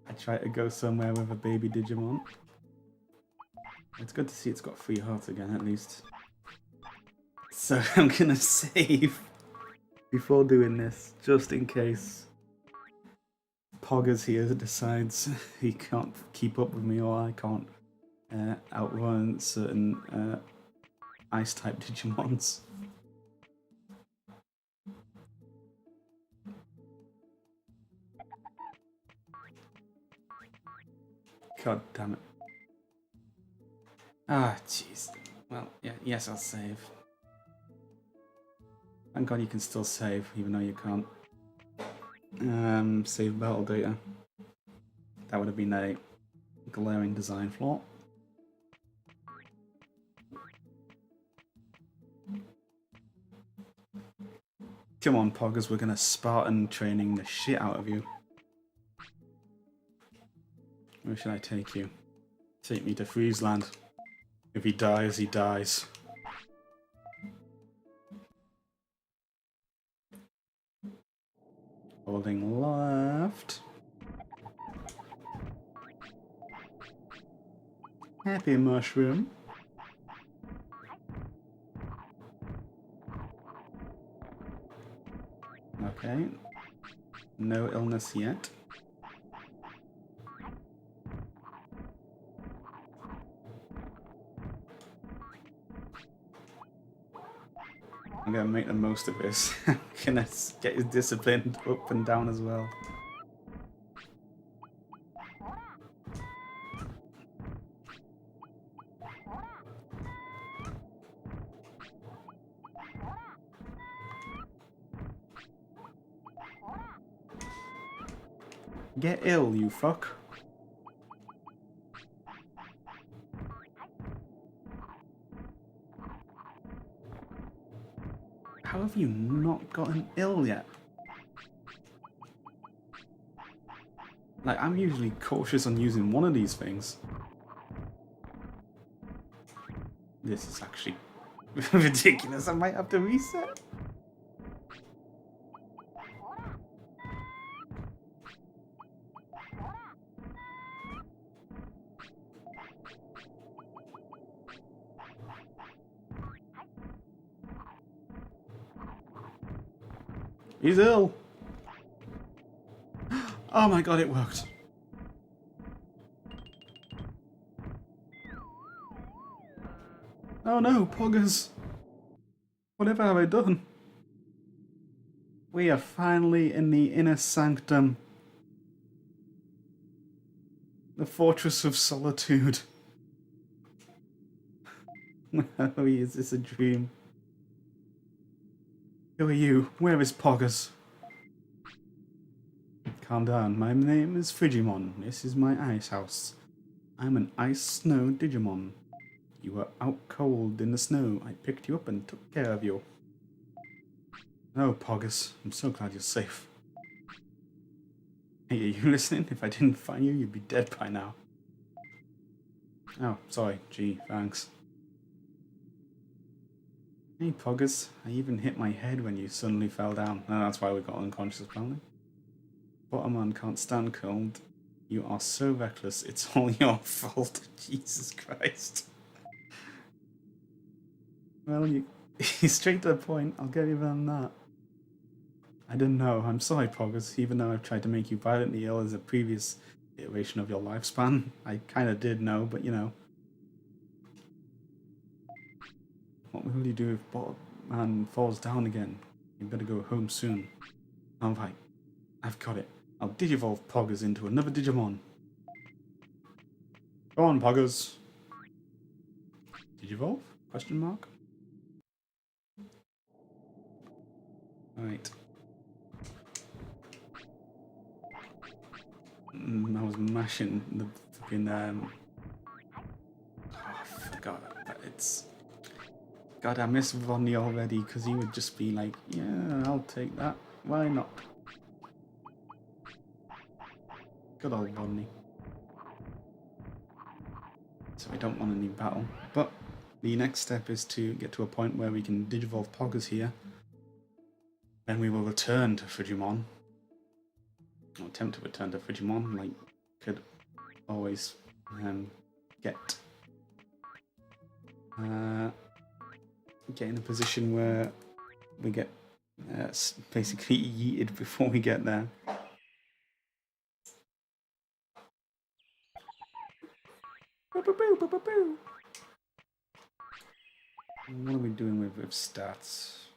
I tried to go somewhere with a baby Digimon. It's good to see it's got 3 hearts again, at least. So I'm gonna save before doing this, just in case Poggers here decides he can't keep up with me or I can't outrun certain ice-type Digimons. God damn it. Ah, jeez. Well, yeah, yes, I'll save. Thank God you can still save, even though you can't. Save battle data. That would have been a glaring design flaw. Come on, Poggers, we're gonna Spartan training the shit out of you. Where should I take you? Take me to Friesland. If he dies, he dies. Holding left. Happy mushroom. Okay. No illness yet. I'm gonna make the most of this. I'm gonna get his discipline up and down as well. Get ill, you fuck. How have you not gotten ill yet? Like, I'm usually cautious on using one of these things. This is actually ridiculous. I might have to reset. He's ill. Oh my god, it worked. Oh no, Poggers. Whatever have I done? We are finally in the inner sanctum. The Fortress of Solitude. Oh, is this a dream? Who are you? Where is Poggers? Calm down. My name is Frigimon. This is my ice house. I'm an ice snow Digimon. You were out cold in the snow. I picked you up and took care of you. Oh, Poggers. I'm so glad you're safe. Hey, are you listening? If I didn't find you, you'd be dead by now. Oh, sorry. Gee, thanks. Hey, Poggers. I even hit my head when you suddenly fell down. No, that's why we got unconscious, apparently. Bottomman can't stand cold. You are so reckless. It's all your fault. Jesus Christ. Well, you straight to the point. I'll get even on that. I didn't know. I'm sorry, Poggers. Even though I've tried to make you violently ill as a previous iteration of your lifespan, I kind of did know, but you know. What will you do if Bottomman falls down again? You better go home soon. Alright, I've got it. I'll digivolve Poggers into another Digimon. Go on, Poggers. Digivolve? Question mark? Right. I was mashing the fucking oh, I forgot that it's. God, I miss Rodney already because he would just be like, yeah, I'll take that. Why not? Good old Rodney. So we don't want any battle. But the next step is to get to a point where we can digivolve Poggers here. Then we will return to Frigimon. Or attempt to return to Frigimon, like could always get in a position where we get basically yeeted before we get there. What are we doing with stats?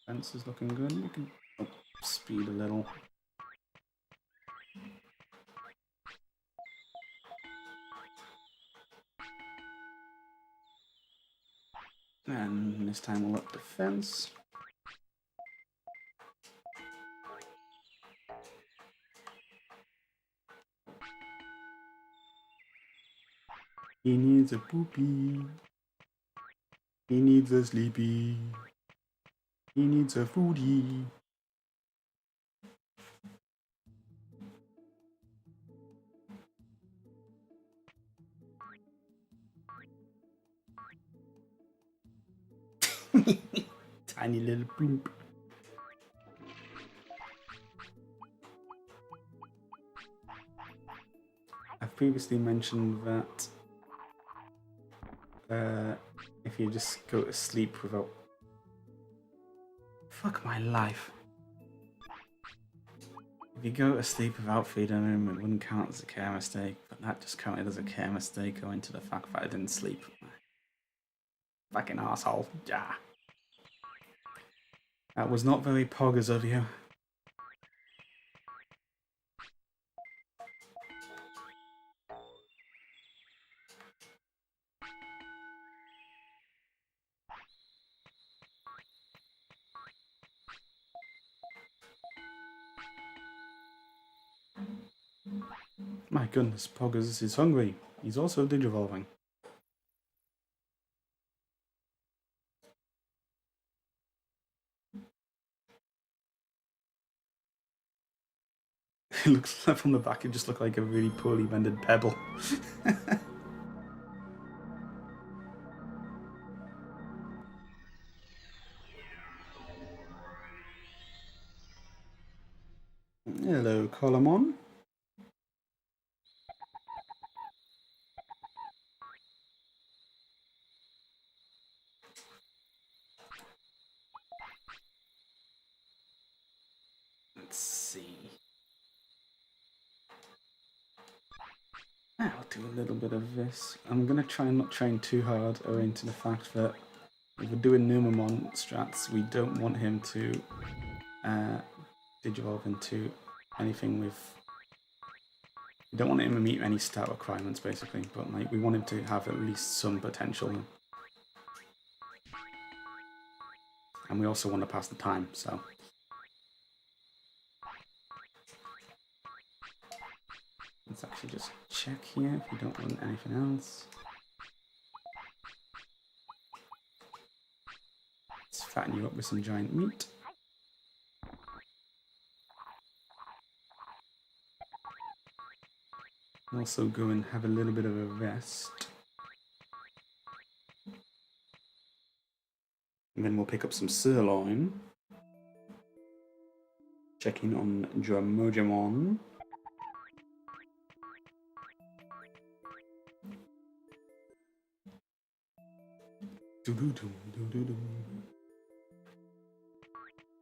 Fence is looking good. We can up speed a little. And this time we'll up defense. He needs a poopy. He needs a sleepy. He needs a foodie. Tiny little poop. I've previously mentioned that if you just go to sleep without... Fuck my life. If you go to sleep without feeding him, it wouldn't count as a care mistake, but that just counted as a care mistake owing to the fact that I didn't sleep. Fucking asshole. Yeah. That was not very Poggers of you. My goodness, Poggers is hungry. He's also digivolving. It looks like from the back, it just looked like a really poorly rendered pebble. Hello, Colomon. Let's see. I'll do a little bit of this. I'm going to try and not train too hard owing to the fact that if we're doing Numamon strats, we don't want him to digivolve into anything with We don't want him to meet any stat requirements, basically, but like we want him to have at least some potential. And we also want to pass the time, so. Let's actually just check here if we don't want anything else. Let's fatten you up with some giant meat. Also go and have a little bit of a rest. And then we'll pick up some sirloin. Checking on Junzuki.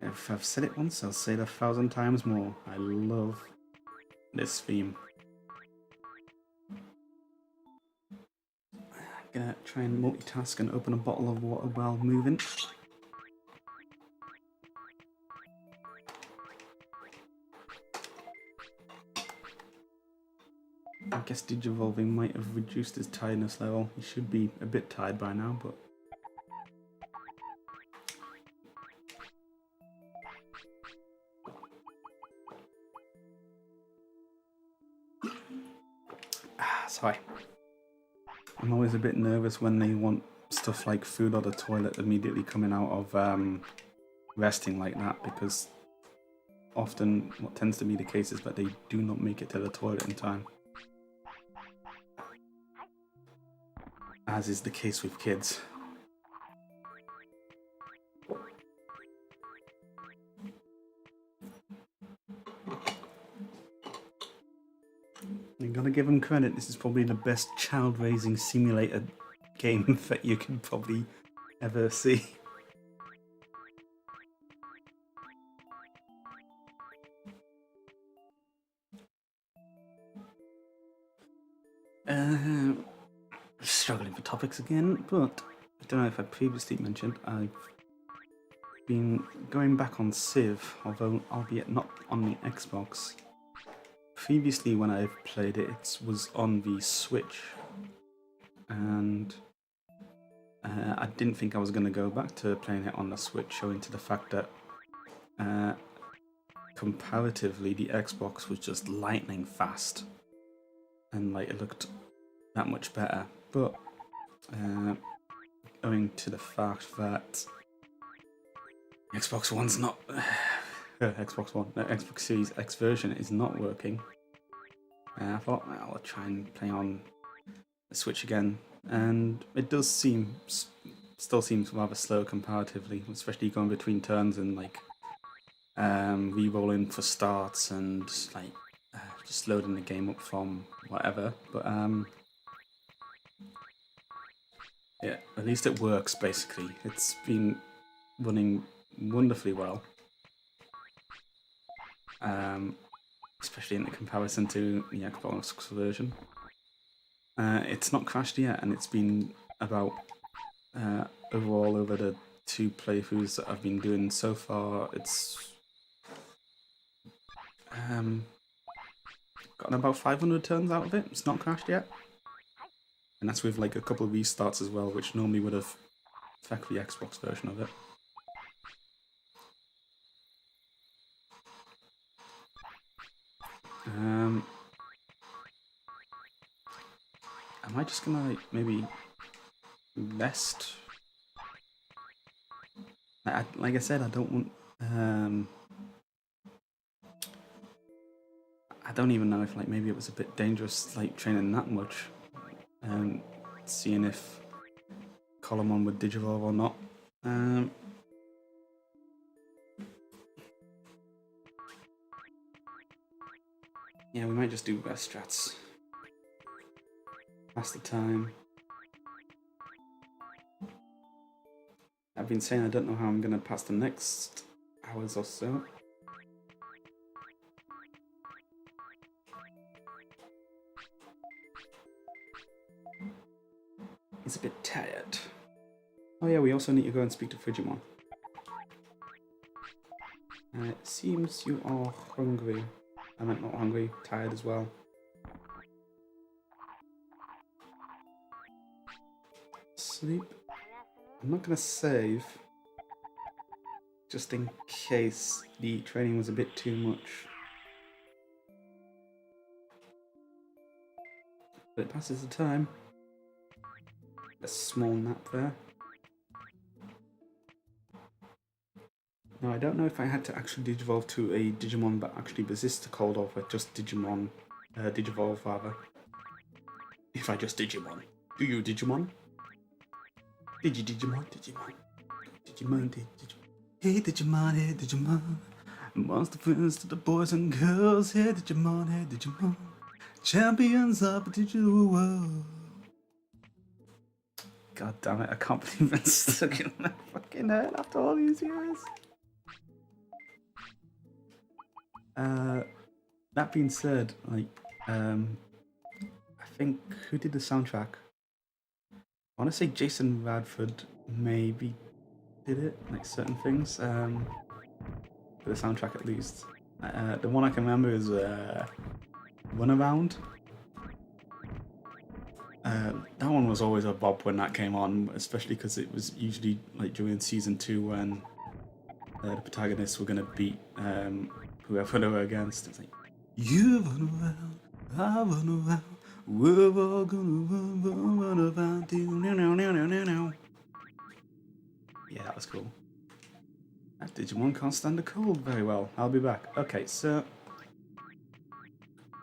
If I've said it once, I'll say it 1,000 times more. I love this theme. I'm gonna try and multitask and open a bottle of water while moving. I guess Digivolving might have reduced his tiredness level. He should be a bit tired by now, but... Sorry. I'm always a bit nervous when they want stuff like food or the toilet immediately coming out of resting like that, because often what tends to be the case is that they do not make it to the toilet in time. As is the case with kids. You gotta give them credit, this is probably the best child-raising simulator game that you can probably ever see. Struggling for topics again, but I don't know if I previously mentioned, I've been going back on Civ, although albeit not on the Xbox. Previously when I've played it, it was on the Switch, and I didn't think I was going to go back to playing it on the Switch, owing to the fact that comparatively the Xbox was just lightning fast, and like it looked that much better. But owing to the fact that Xbox One's not Xbox One, the Xbox Series X version is not working, I thought, well, I'll try and play on the Switch again, and it does still seems rather slow comparatively, especially going between turns and like re-rolling for starts and like just loading the game up from whatever. But yeah, at least it works basically. It's been running wonderfully well, especially in the comparison to the Xbox version. It's not crashed yet, and it's been about overall over the 2 playthroughs that I've been doing so far, it's gotten about 500 turns out of it. It's not crashed yet, and that's with like a couple of restarts as well, which normally would have affected the Xbox version of it. Am I just gonna like maybe rest? Like I said, I don't want. I don't even know if like maybe it was a bit dangerous like training that much, and seeing if Colomon would Digivolve or not. Yeah, we might just do rest strats. Pass the time. I've been saying I don't know how I'm going to pass the next hours or so. He's a bit tired. Oh yeah, we also need to go and speak to Digimon. It seems you are hungry. I meant not hungry, tired as well. sleep. I'm not gonna save, just in case the training was a bit too much. But it passes the time. A small nap there. Now I don't know if I had to actually digivolve to a Digimon that actually resists the cold or if I just digivolve rather. If I just Digimon. Do you Digimon? Digimon. Hey Digimon. Monster friends to the boys and girls. Hey Digimon. Champions of the digital world. God damn it, I can't believe I'm stuck in my fucking head after all these years. That being said, like, I think, who did the soundtrack? I want to say Jason Radford maybe did it, like certain things, for the soundtrack at least. The one I can remember is Runaround. That one was always a bop when that came on, especially because it was usually like during season 2 when the protagonists were gonna beat whoever they were against. It's like, you run around, I run around, we're all gonna run around. Yeah, that was cool. That Digimon can't stand the cold very well. I'll be back. Okay, so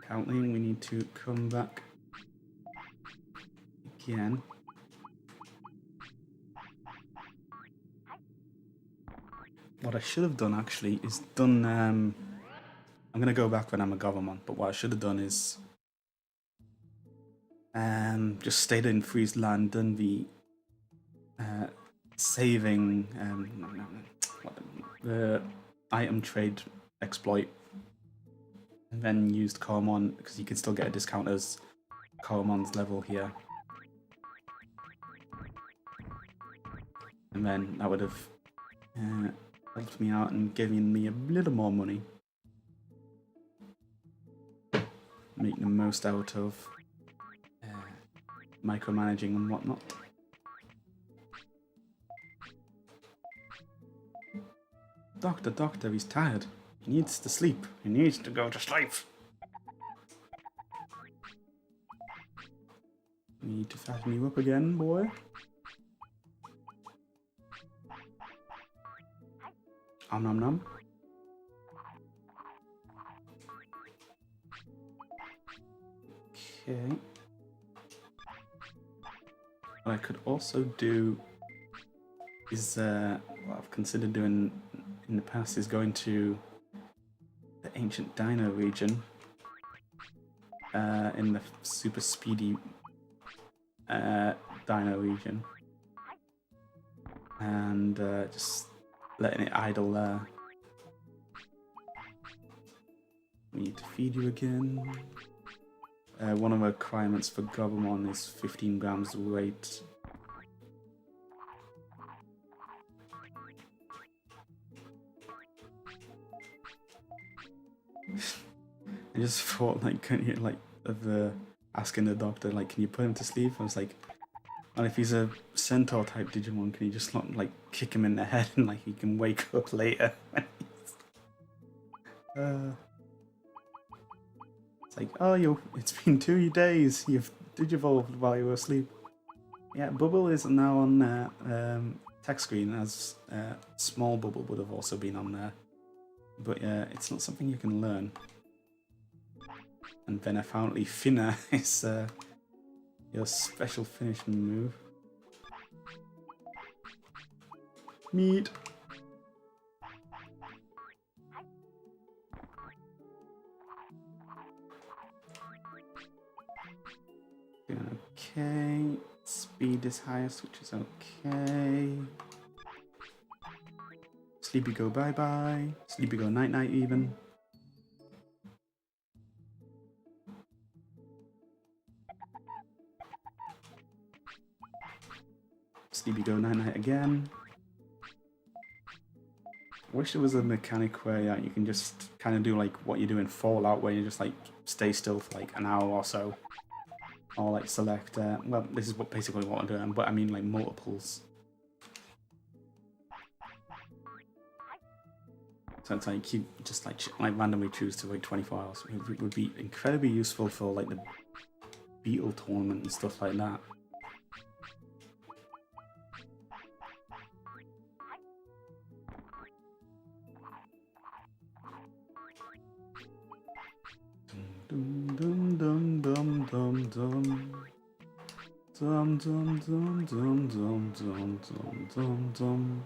currently we need to come back again. What I should have done actually is done. I'm gonna go back when I'm a government, but what I should have done is just stayed in Freeze Land, done the saving the item trade exploit, and then used Koromon because you can still get a discount as Koromon's level here, and then that would have helped me out and given me a little more money, making the most out of micromanaging and whatnot. Doctor, he's tired. He needs to sleep. He needs to go to sleep. Need to fatten you up again, boy. Om nom nom. Okay. What I could also do is what I've considered doing in the past is going to the ancient Dino region in the super speedy Dino region, and just letting it idle there. We need to feed you again. One of the requirements for Gabumon is 15 grams weight. I just thought, like, couldn't you, like, of asking the doctor, like, can you put him to sleep? I was like, well, if he's a centaur type Digimon, can you just not, like, kick him in the head and, like, he can wake up later? It's like, oh, it's been 2 days, you've digivolved while you were asleep. Yeah, Bubble is now on text screen, as Small Bubble would have also been on there. But it's not something you can learn. And then apparently Finna is your special finishing move. Meat. Okay. Speed is highest, which is okay. Sleepy go bye bye. Sleepy go night night even. Sleepy go night night again. I wish there was a mechanic where you can just kind of do like what you do in Fallout, where you just like stay still for like an hour or so, or like select. Well, this is basically what I'm doing, but I mean like multiples. So it's like you just like randomly choose to wait 24 hours. It would be incredibly useful for like the Beetle tournament and stuff like that. Dum dum dum dum dum dum. Dum dum dum dum dum dum dum dum dum.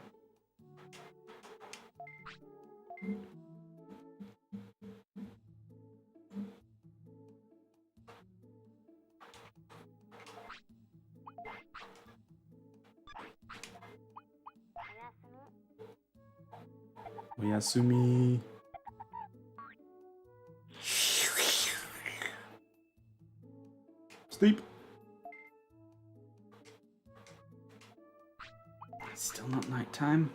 Oyasumi. Sleep. It's still not night time.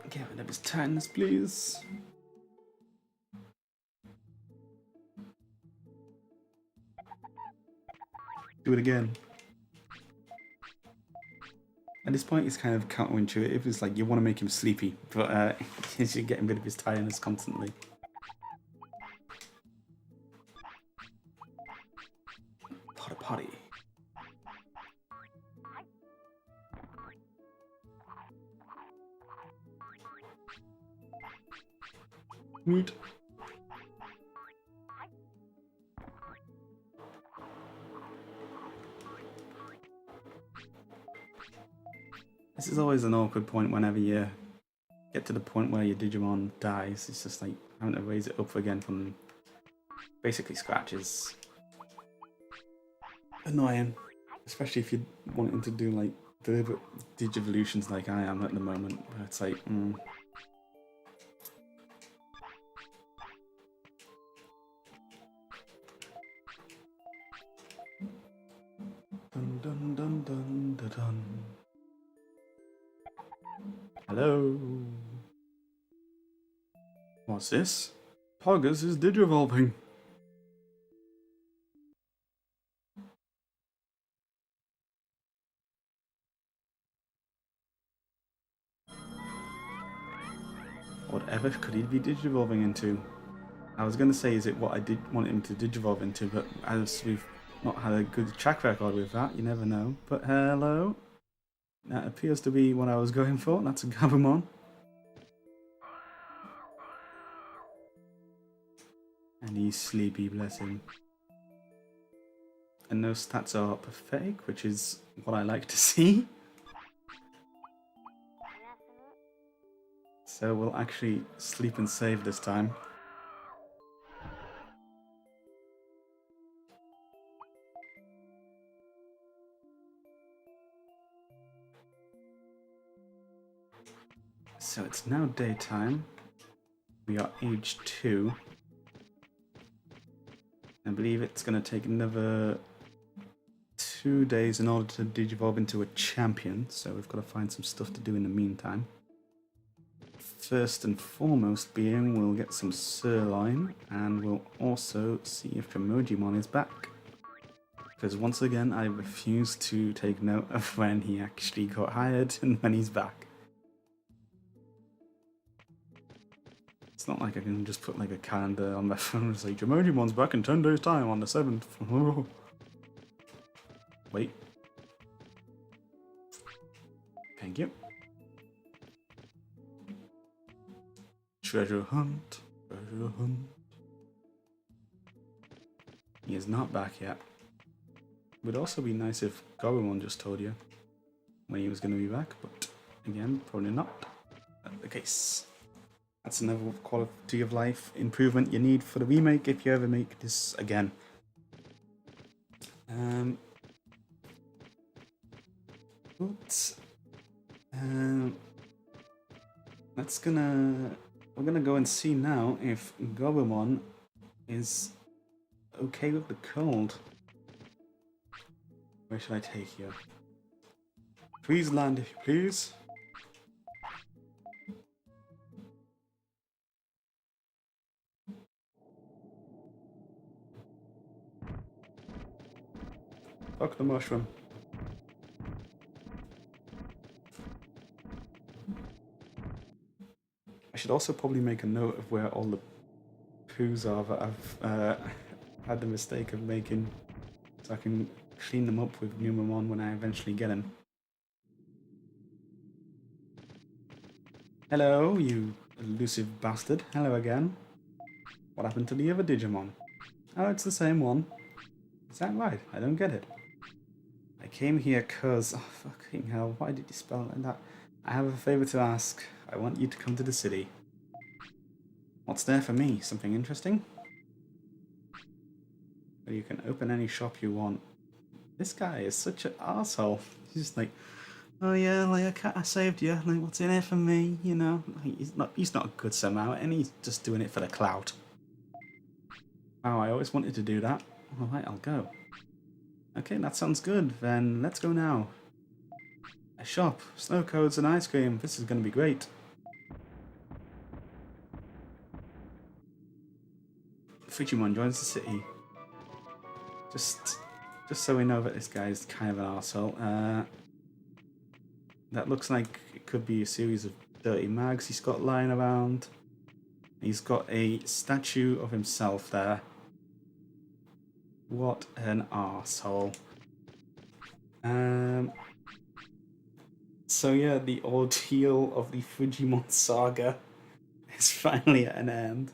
Get rid of his tightness, please. Do it again. At this point, it's kind of counterintuitive. It's like you want to make him sleepy, but you're getting rid of his tiredness constantly. Potty potty. Meat. This is always an awkward point whenever you get to the point where your Digimon dies. It's just like having to raise it up again from basically scratches. Annoying. Especially if you're wanting to do like deliberate Digivolutions like I am at the moment, where it's like, Dun dun dun dun dun dun. Hello. What's this? Pogus is digivolving. Whatever could he be digivolving into? I was going to say, is it what I did want him to digivolve into, but as we've not had a good track record with that, you never know. But hello. That appears to be what I was going for. That's a Gabumon. And he's sleepy, bless him. And those stats are pathetic, which is what I like to see. So we'll actually sleep and save this time. So it's now daytime. We are age 2. I believe it's going to take another 2 days in order to digivolve into a champion, so we've got to find some stuff to do in the meantime. First and foremost being, we'll get some sirloin, and we'll also see if Emojimon is back. Because once again, I refuse to take note of when he actually got hired and when he's back. It's not like I can just put like a calendar on my phone and say, Emojimon's back in 10 days time on the 7th. Wait. Thank you. Treasure hunt. Treasure hunt. He is not back yet. Would also be nice if Goromon just told you when he was going to be back, but again, probably not the case. That's another quality of life improvement you need for the remake if you ever make this again. We're gonna go and see now if Goromon is okay with the cold. Where should I take you? Please land, if you please. Fuck the mushroom. I should also probably make a note of where all the poos are that I've had the mistake of making, so I can clean them up with Numamon when I eventually get him. Hello, you elusive bastard. Hello again. What happened to the other Digimon? Oh, it's the same one. Is that right? I don't get it. I came here cause... Oh, fucking hell. Why did you spell it like that? I have a favour to ask. I want you to come to the city. What's there for me? Something interesting? Well, you can open any shop you want. This guy is such an arsehole. He's just like, oh yeah, like I saved you. Like, what's in it for me? You know, like, he's not good somehow, and he's just doing it for the clout. Oh, I always wanted to do that. All right, I'll go. Okay, that sounds good. Then let's go now. A shop, snow cones, and ice cream. This is going to be great. Digimon joins the city. Just so we know that this guy is kind of an arsehole. That looks like it could be a series of dirty mags he's got lying around. He's got a statue of himself there. What an arsehole. So yeah, the ordeal of the Digimon saga is finally at an end.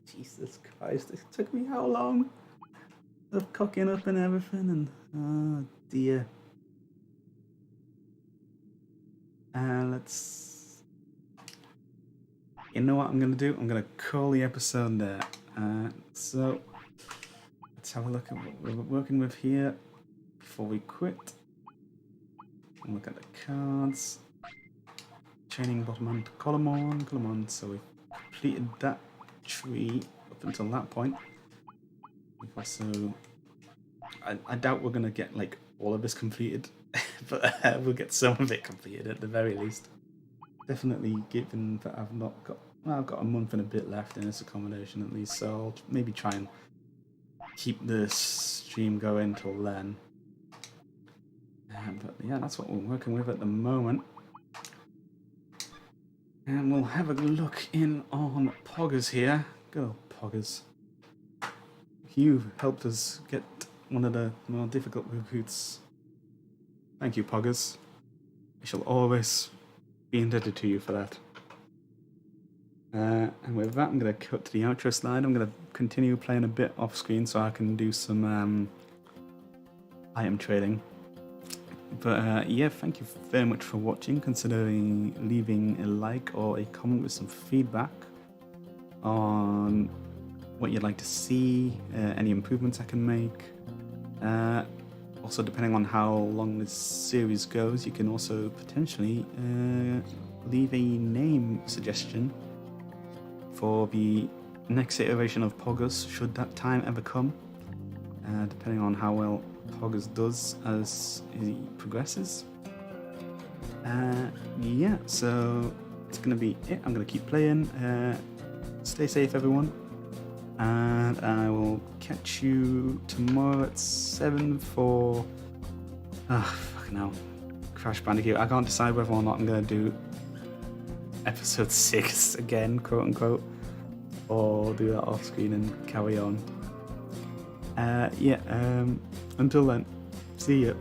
Jesus Christ, it took me how long? Of cocking up and everything, and oh dear. Let's... You know what I'm going to do? I'm going to call the episode there. So, let's have a look at what we're working with here before we quit. And look at the cards. Chaining Bottomon to Column, so we've completed that tree up until that point. We've also... I doubt we're going to get, like, all of this completed. But we'll get some of it completed at the very least. Definitely, given that I've not got... Well, I've got a month and a bit left in this accommodation at least, so I'll maybe try and keep the stream going till then. But yeah, that's what we're working with at the moment. And we'll have a look in on Poggers here. Good old Poggers. You helped us get one of the more difficult recruits. Thank you, Poggers. I shall always be indebted to you for that. And with that, I'm going to cut to the outro slide. I'm going to continue playing a bit off screen so I can do some item trading. But yeah, thank you very much for watching. Considering leaving a like or a comment with some feedback on what you'd like to see, any improvements I can make. Also, depending on how long this series goes, you can also potentially leave a name suggestion for the next iteration of Poggers, should that time ever come, depending on how well Poggers does as he progresses. Yeah, so it's going to be it. I'm going to keep playing. Stay safe, everyone. And I will catch you tomorrow at 7 for... fucking hell. Crash Bandicoot. I can't decide whether or not I'm going to do episode 6 again, quote unquote, or do that off screen and carry on. Yeah, until then, see ya.